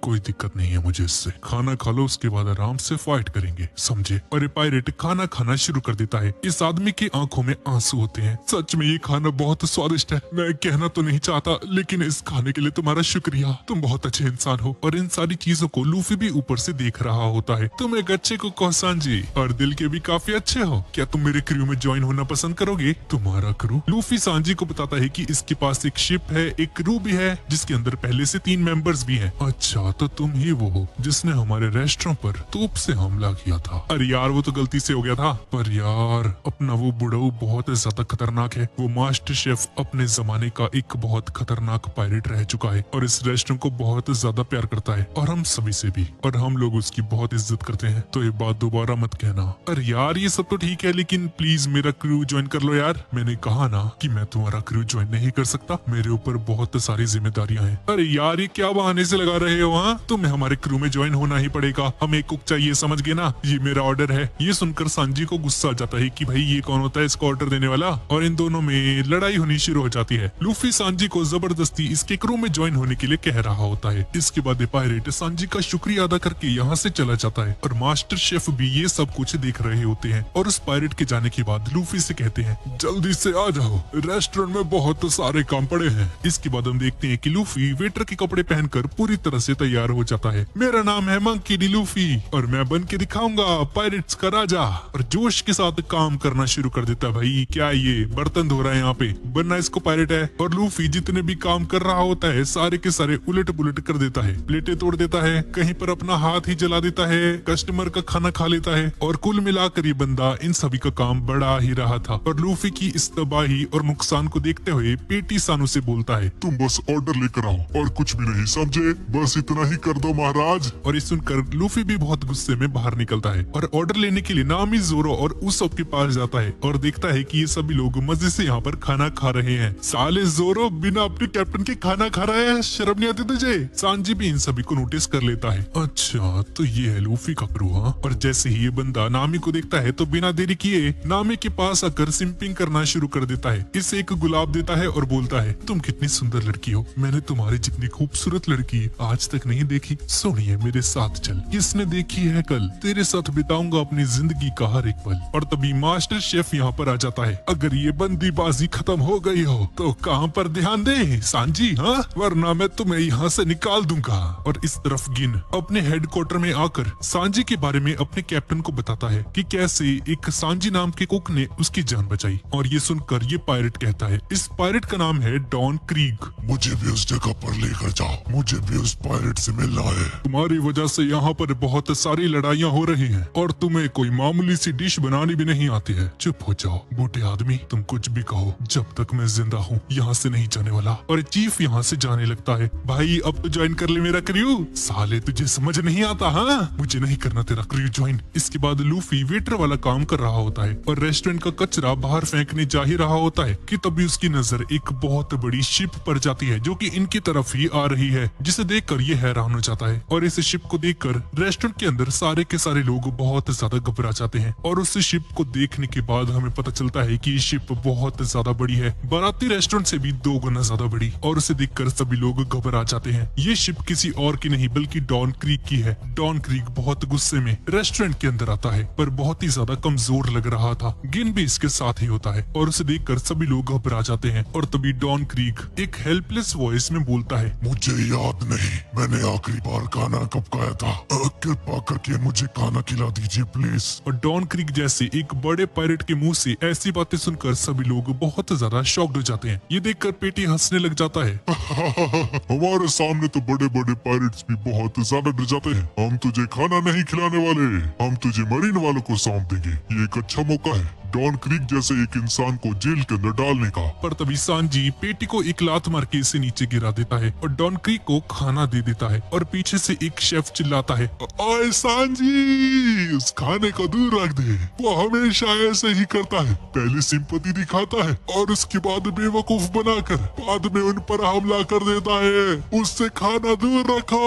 कोई दिक्कत नहीं है मुझे इससे, खाना खा लो, उसके बाद आराम से फाइट करेंगे, समझे। और ये पायरेट खाना खाना शुरू कर देता है। इस आदमी की आंखों में आंसू होते हैं। सच में ये खाना बहुत स्वादिष्ट है, मैं कहना तो नहीं चाहता, लेकिन इस खाने के लिए तुम्हारा शुक्रिया, तुम बहुत अच्छे इंसान हो। और इन सारी चीजों को लूफी भी ऊपर से देख रहा होता है। तुम एक अच्छे कुक हो सांजी, और दिल के भी काफी अच्छे हो। क्या तुम मेरे क्रू में ज्वाइन होना पसंद करोगे? तुम्हारा क्रू? लूफी सांजी को बताता है कि इसके पास एक शिप है, एक क्रू भी है, जिसके अंदर पहले से 3 मेंबर्स भी हैं। अच्छा, तो तुम ही वो हो जिसने हमारे रेस्टोरेंट पर तोप से हमला किया था। अरे यार वो तो गलती से हो गया था, पर यार अपना वो बुढ़ऊ बहुत ज्यादा खतरनाक है। वो मास्टर शेफ अपने जमाने का एक बहुत खतरनाक पायरेट रह चुका है और इस रेस्टोरेंट को बहुत ज्यादा प्यार करता है, और हम सभी से भी, और हम लोग उसकी बहुत इज्जत करते हैं। तो ये बात दोबारा मत कहना। अरे यार ये सब तो ठीक है, लेकिन प्लीज मेरा क्रू ज्वाइन कर लो यार। मैंने कहा ना कि मैं तुम्हारा क्रू ज्वाइन नहीं कर सकता, मेरे ऊपर बहुत सारी जिम्मेदारियां हैं। अरे यार ये क्या बहाने से लगा रहे हो? हाँ, तुम्हें हमारे क्रू में ज्वाइन होना ही पड़ेगा, हमें कुक चाहिए, समझ गए ना, ये मेरा ऑर्डर है। ये सुनकर सांजी को गुस्सा आ जाता है कि भाई ये कौन होता है इसको ऑर्डर देने वाला, और इन दोनों में लड़ाई होनी शुरू हो जाती है। लूफी सांजी को जबरदस्ती इसके क्रू में ज्वाइन होने के लिए कह रहा होता है। इसके बाद पायरेट सांजी का शुक्रिया अदा करके यहाँ से चला जाता है, और मास्टर शेफ भी ये सब कुछ देख रहे होते हैं। और उस पायरेट के जाने के बाद लूफी से कहते हैं, जल्दी से आ जाओ, रेस्टोरेंट में बहुत सारे काम पड़े हैं। इसके बाद हम देखते हैं कि लूफी वेटर के कपड़े पहनकर पूरी तरह से तैयार हो जाता है। मेरा नाम है मंकी डी लूफी और मैं बन के दिखाऊंगा पायरेट्स का राजा। और जोश के साथ काम करना शुरू कर देता है। भाई क्या ये बर्तन धो रहा है यहाँ पे, बनना इसको पायरेट है। और लूफी जितने भी काम कर रहा होता है सारे के सारे उलट पुलट कर देता है, प्लेटें तोड़ देता है, कहीं पर अपना हाथ ही जला देता है, कस्टमर का खाना खा लेता है। और कुल मिलाकर ये बंदा इन सभी का काम बढ़ा ही रहा था। और लूफी की इस तबाही और नुकसान को देखते हुए पेटी सानू से बोलता है, तुम बस ऑर्डर लेकर आओ और कुछ भी नहीं, समझे, बस इतना ही कर दो महाराज। और ये सुनकर लूफी भी बहुत गुस्से में बाहर निकलता है और ऑर्डर लेने के लिए नामी जोरो और उसॉप के पास जाता है और देखता है कि ये सभी लोग मजे से यहाँ पर खाना खा रहे हैं। साले जोरो बिना अपने कैप्टन के खाना खा रहा है, शर्म नहीं आती तुझे? सांजी भी इन सभी को नोटिस कर लेता है। अच्छा तो ये है लूफी का क्रू। हाँ, और जैसे ही ये बंदा नामी को देखता है तो बिना देरी किए नामी के पास आकर सिंपिंग करना शुरू कर देता है। इसे एक गुलाब देता है और बोलता है, तुम कितनी सुंदर लड़की हो, मैंने तुम्हारी जितनी खूबसूरत लड़की आज तक नहीं देखी। सोनिए मेरे साथ चल, किसने देखी है कल, तेरे साथ बिताऊंगा अपनी जिंदगी का हर एक पल। और तभी मास्टर शेफ यहाँ पर आ जाता है। अगर ये बंदीबाजी खत्म हो गई हो तो काम पर ध्यान दे सांजी, हाँ, वरना मैं तुम्हें यहाँ से निकाल दूंगा। और इस तरफ गिन अपने हेडक्वार्टर में आकर सांजी के बारे में अपने कैप्टन को बताता है कि कैसे एक सांजी नाम के कुक ने उसकी जान बचाई। और ये सुनकर ये पायरेट कहता है, इस पायरेट का नाम है डॉन क्रीग। मुझे भी उस जगह पर लेकर जाओ, मुझे भी उस पायरेट से मिलना है। तुम्हारी वजह से यहाँ पर बहुत सारी लड़ाइयाँ हो रही हैं और तुम्हें कोई मामूली सी डिश बनानी भी नहीं आती है। चुप हो जाओ बूढ़े आदमी, तुम कुछ भी कहो, जब तक मैं जिंदा हूँ यहाँ से नहीं जाने वाला। और चीफ यहाँ से जाने लगता है। भाई अब तो ज्वाइन कर ले मेरा क्रू। साले तुझे समझ नहीं आता? हाँ, मुझे नहीं करना तेरा क्रू ज्वाइन। इसके बाद लूफी वेटर वाला काम कर रहा होता है और रेस्टोरेंट का कचरा बाहर फेंकने जा ही रहा होता है कि तभी उसकी नजर एक बहुत बड़ी शिप पर जाती है जो कि इनकी तरफ ही आ रही है, जिसे देखकर ये हैरान हो जाता है। और इस शिप को देखकर रेस्टोरेंट के अंदर सारे के सारे लोग बहुत ज्यादा घबरा जाते हैं। और उस शिप को देखने के बाद हमें पता चलता है कि ये शिप बहुत ज्यादा बड़ी है, बाराती रेस्टोरेंट से भी 2 गुना ज्यादा बड़ी। और उसे देखकर सभी लोग घबरा जाते हैं। ये शिप किसी और की नहीं बल्कि डॉन क्रीग की है। डॉन क्रीग बहुत गुस्से में रेस्टोरेंट के अंदर आता है, पर बहुत ही ज्यादा कमजोर लग रहा था। गिन भी इसके साथ ही होता है और उसे देखकर सभी लोग घबरा जाते हैं। और तभी डॉन क्रीग एक हेल्पलेस वॉइस में बोलता है, मुझे याद नहीं मैंने आखिरी बार खाना कब खाया था, कृपा करके मुझे खाना खाना खिला दीजिए प्लीज। और डॉन क्रीक जैसे एक बड़े पायरेट के मुंह से ऐसी बातें सुनकर सभी लोग बहुत ज्यादा शॉक्ड हो जाते हैं। ये देखकर पेटी हंसने लग जाता है। हमारे सामने तो बड़े बड़े पायरेट्स भी बहुत ज्यादा डर जाते हैं। हम तुझे खाना नहीं खिलाने वाले, हम तुझे मरीन वालों को सौंप देंगे। ये एक अच्छा मौका है डॉन क्रीक जैसे एक इंसान को जेल के अंदर डालने का। पर तभी सांजी पेटी को एक लात मार के इसे नीचे गिरा देता है और डॉन क्रीक को खाना दे देता है। और पीछे से एक शेफ चिल्लाता है, ओए सांजी, उस खाने को दूर रख दे। वो हमेशा ऐसे ही करता है, पहले सिंपैथी दिखाता है और उसके बाद बेवकूफ बनाकर बाद में उन पर हमला कर देता है। उससे खाना दूर रखो।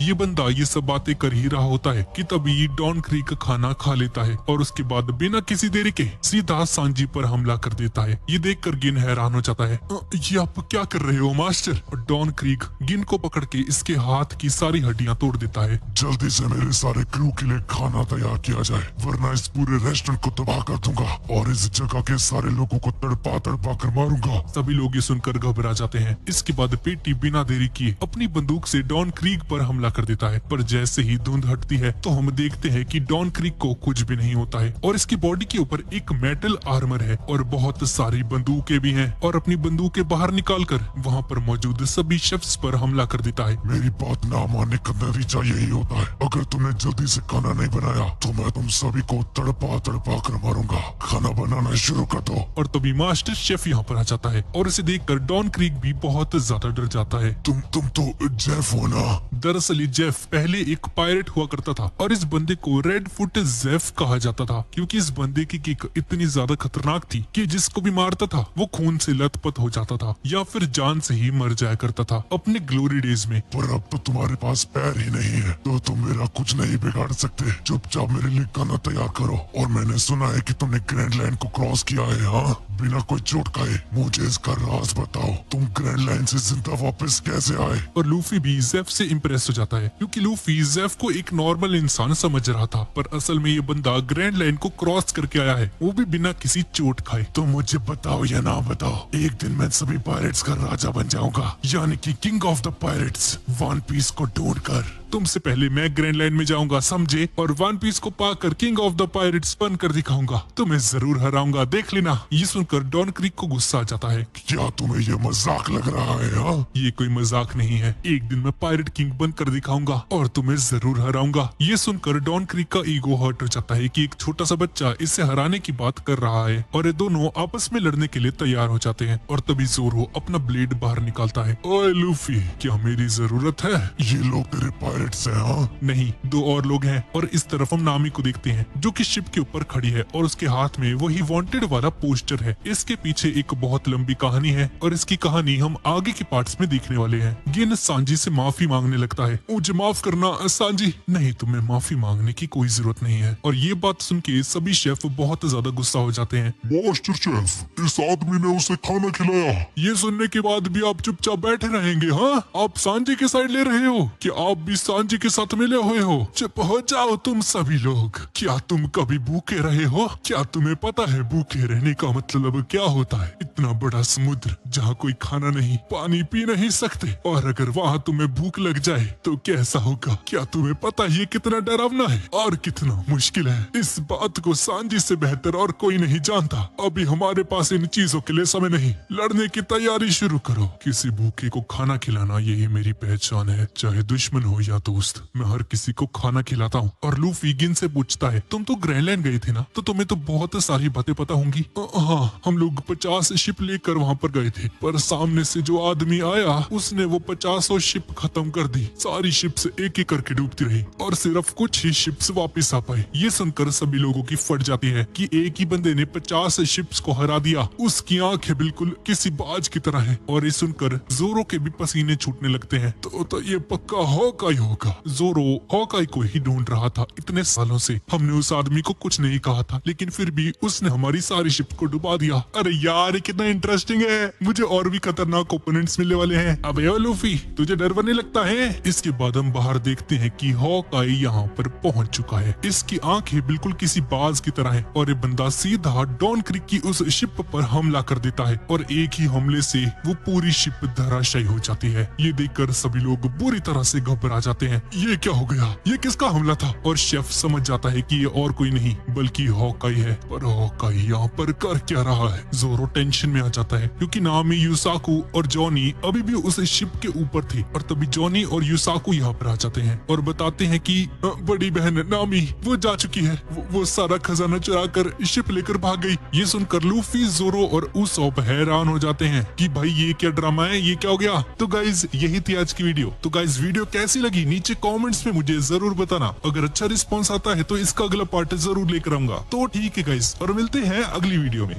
ये बंदा ये सब बातें कर ही रहा होता है कि तभी डॉन क्रीक खाना खा लेता है और उसके बाद बिना किसी देरी के सीधा सांजी पर हमला कर देता है। ये देखकर गिन हैरान हो जाता है। ये आप क्या कर रहे हो मास्टर? और डॉन क्रीक गिन को पकड़ के इसके हाथ की सारी हड्डियां तोड़ देता है। जल्दी से मेरे सारे क्रू के लिए खाना तैयार किया जाए, वरना इस पूरे रेस्टोरेंट को तबाह कर दूंगा और इस जगह के सारे लोगों को तड़पा तड़पा कर मारूंगा। सभी लोग ये सुनकर घबरा जाते हैं। इसके बाद पेटी बिना देरी किए अपनी बंदूक से डॉन क्रीक पर हमला कर देता है। पर जैसे ही धुंध हटती है तो हम देखते हैं कि डॉन क्रीक को कुछ भी नहीं होता है और इसकी बॉडी के ऊपर एक मेटल आर्मर है और बहुत सारी बंदूकें भी हैं और अपनी बंदूकें बाहर निकालकर वहां पर मौजूद सभी शेफ्स पर हमला कर देता है। मेरी बात ना मानने का नतीजा यही होता है। अगर तुमने जल्दी से खाना नहीं बनाया तो मैं तुम सभी को तड़पा तड़पा कर मारूंगा। खाना बनाना शुरू कर दो। और तभी मास्टर शेफ यहाँ पर आ जाता है और इसे देखकर डॉन क्रीक भी बहुत ज्यादा डर जाता है। तुम तो जेफ हो ना? दरअसल ये जेफ पहले एक पायरेट हुआ करता था और इस बंदे को रेड फुट जेफ कहा जाता था क्योंकि इस बंदे की किक इतनी ज्यादा खतरनाक थी कि जिसको भी मारता था वो खून से लथपथ हो जाता था या फिर जान से ही मर जाया करता था अपने ग्लोरी डेज में। पर अब तो तुम्हारे पास पैर ही नहीं है तो तुम मेरा कुछ नहीं बिगाड़ सकते। चुपचाप मेरे लिए खाना तैयार करो। और मैंने सुना है कि तुमने ग्रैंड लाइन को क्रॉस किया है, हाँ? बिना कोई चोट खाए। मुझे इसका राज बताओ, तुम ग्रैंड लाइन से जिंदा वापस कैसे आए? और लूफी भी जेफ से इम्प्रेस हो जाता है क्योंकि लूफी जेफ को एक नॉर्मल इंसान समझ रहा था, पर असल में ये बंदा ग्रैंड लाइन को क्रॉस करके आया है, वो भी बिना किसी चोट खाए। तो मुझे बताओ या ना बताओ, एक दिन मैं सभी पायरेट्स का राजा बन जाऊंगा, यानी कि king of the pirates. One piece को ढूंढकर तुमसे पहले मैं ग्रैंड लाइन में जाऊंगा, समझे? और वन पीस को पाकर किंग ऑफ द पायरेट्स बनकर दिखाऊंगा। तुम्हें जरूर हराऊंगा, देख लेना। ये सुनकर डॉन क्रीक को गुस्सा आ जाता है। क्या तुम्हें ये मजाक लग रहा है? हाँ? ये कोई मजाक नहीं है। एक दिन मैं पायरेट किंग बनकर दिखाऊंगा और तुम्हें जरूर हराऊंगा। ये सुनकर डॉन क्रीक का ईगो हर्ट हो जाता है कि एक छोटा सा बच्चा इसे हराने की बात कर रहा है और ये दोनों आपस में लड़ने के लिए तैयार हो जाते हैं। और तभी जोरो अपना ब्लेड बाहर निकालता है। ओए लूफी, क्या मेरी जरूरत है? ये लोग तेरे पायरेट्स हैं? हाँ? नहीं, दो और लोग हैं। और इस तरफ हम नामी को देखते हैं जो कि शिप के ऊपर खड़ी है और उसके हाथ में वही वांटेड वाला पोस्टर है। इसके पीछे एक बहुत लंबी कहानी है और इसकी कहानी हम आगे के पार्ट्स में देखने वाले हैं। गिन सांजी से माफी मांगने लगता है। मुझे माफ करना सांजी। नहीं, तुम्हें माफी मांगने की कोई जरूरत नहीं है। और ये बात सुन के सभी शेफ बहुत ज्यादा गुस्सा हो जाते हैं। मास्टर शेफ, इस आदमी ने उसे खाना खिलाया। ये सुनने के बाद भी आप चुपचाप बैठे रहेंगे? हाँ, आप सांजी के साइड ले रहे हो कि आप भी सांजी के साथ मिले हुए हो? चुप हो जाओ तुम सभी लोग। क्या तुम कभी भूखे रहे हो? क्या तुम्हें पता है भूखे रहने का मतलब क्या होता है? इतना बड़ा समुद्र जहाँ कोई खाना नहीं, पानी पी नहीं सकते, और अगर वहाँ तुम्हें भूख लग जाए तो कैसा होगा? क्या तुम्हें पता ये कितना डरावना है और कितना मुश्किल है? इस बात को सांजी से बेहतर और कोई नहीं जानता। अभी हमारे पास इन चीजों के लिए समय नहीं, लड़ने की तैयारी शुरू करो। किसी भूखे को खाना खिलाना यही मेरी पहचान है, चाहे दुश्मन हो या दोस्त। मैं हर किसी को खाना खिलाता हूँ। और लूफी गिन से पूछता है, तुम तो ग्रैंड लाइन गए थे ना, तो तुम्हें तो बहुत सारी बातें पता होंगी। हाँ, हम लोग 50 शिप लेकर वहाँ पर गए थे, पर सामने से जो आदमी आया उसने वो 50 शिप खत्म कर दी। सारी शिप्स एक एक करके डूबती रही और सिर्फ कुछ ही शिप्स वापस आ पाए। ये सुनकर सभी लोगों की फट जाती है कि एक ही बंदे ने 50 शिप्स को हरा दिया। उसकी आंखें बिल्कुल किसी बाज की तरह है। और ये सुनकर जोरो के भी पसीने छूटने लगते हैं। तो ये पक्का हॉकाई होगा। जोरो हॉकाई को ही ढूंढ रहा था इतने सालों से। हमने उस आदमी को कुछ नहीं कहा था, लेकिन फिर भी उसने हमारी सारी शिप को डुबा दिया। अरे यार, कितना इंटरेस्टिंग है। मुझे और भी खतरनाक ओपोनेंट्स मिलने वाले हैं। अबे ओ लूफी, तुझे डर नहीं लगता है? इसके बाद हम बाहर देखते हैं कि हॉकाई यहाँ पर पहुंच चुका है। इसकी आंखें बिल्कुल किसी बाज की तरह है और ये बंदा सीधा डॉन क्रीक की उस शिप पर हमला कर देता है और एक ही हमले से वो पूरी शिप धराशायी हो जाती है। ये देखकर सभी लोग बुरी तरह से घबरा जाते जाते हैं। ये क्या हो गया, ये किसका हमला था? और शेफ समझ जाता है कि ये और कोई नहीं बल्कि हॉकाई है। पर हॉकाई यहाँ पर कर क्या रहा है? जोरो टेंशन में आ जाता है क्योंकि नामी, यूसाकू और जॉनी अभी भी उस शिप के ऊपर थे। और तभी जॉनी और यूसाकू यहाँ पर आ जाते हैं और बताते हैं कि बड़ी बहन नामी वो जा चुकी है, वो सारा खजाना चुरा कर शिप लेकर भाग गई। ये सुनकर लूफी, जोरो और उसॉप हैरान हो जाते हैं कि भाई ये क्या ड्रामा है, ये क्या हो गया। तो गाइज यही थी आज की वीडियो। तो गाइज वीडियो कैसी लगी नीचे कमेंट्स में मुझे जरूर बताना। अगर अच्छा रिस्पॉन्स आता है तो इसका अगला पार्ट जरूर लेकर आऊंगा। तो ठीक है गाइज, और मिलते हैं अगली वीडियो में।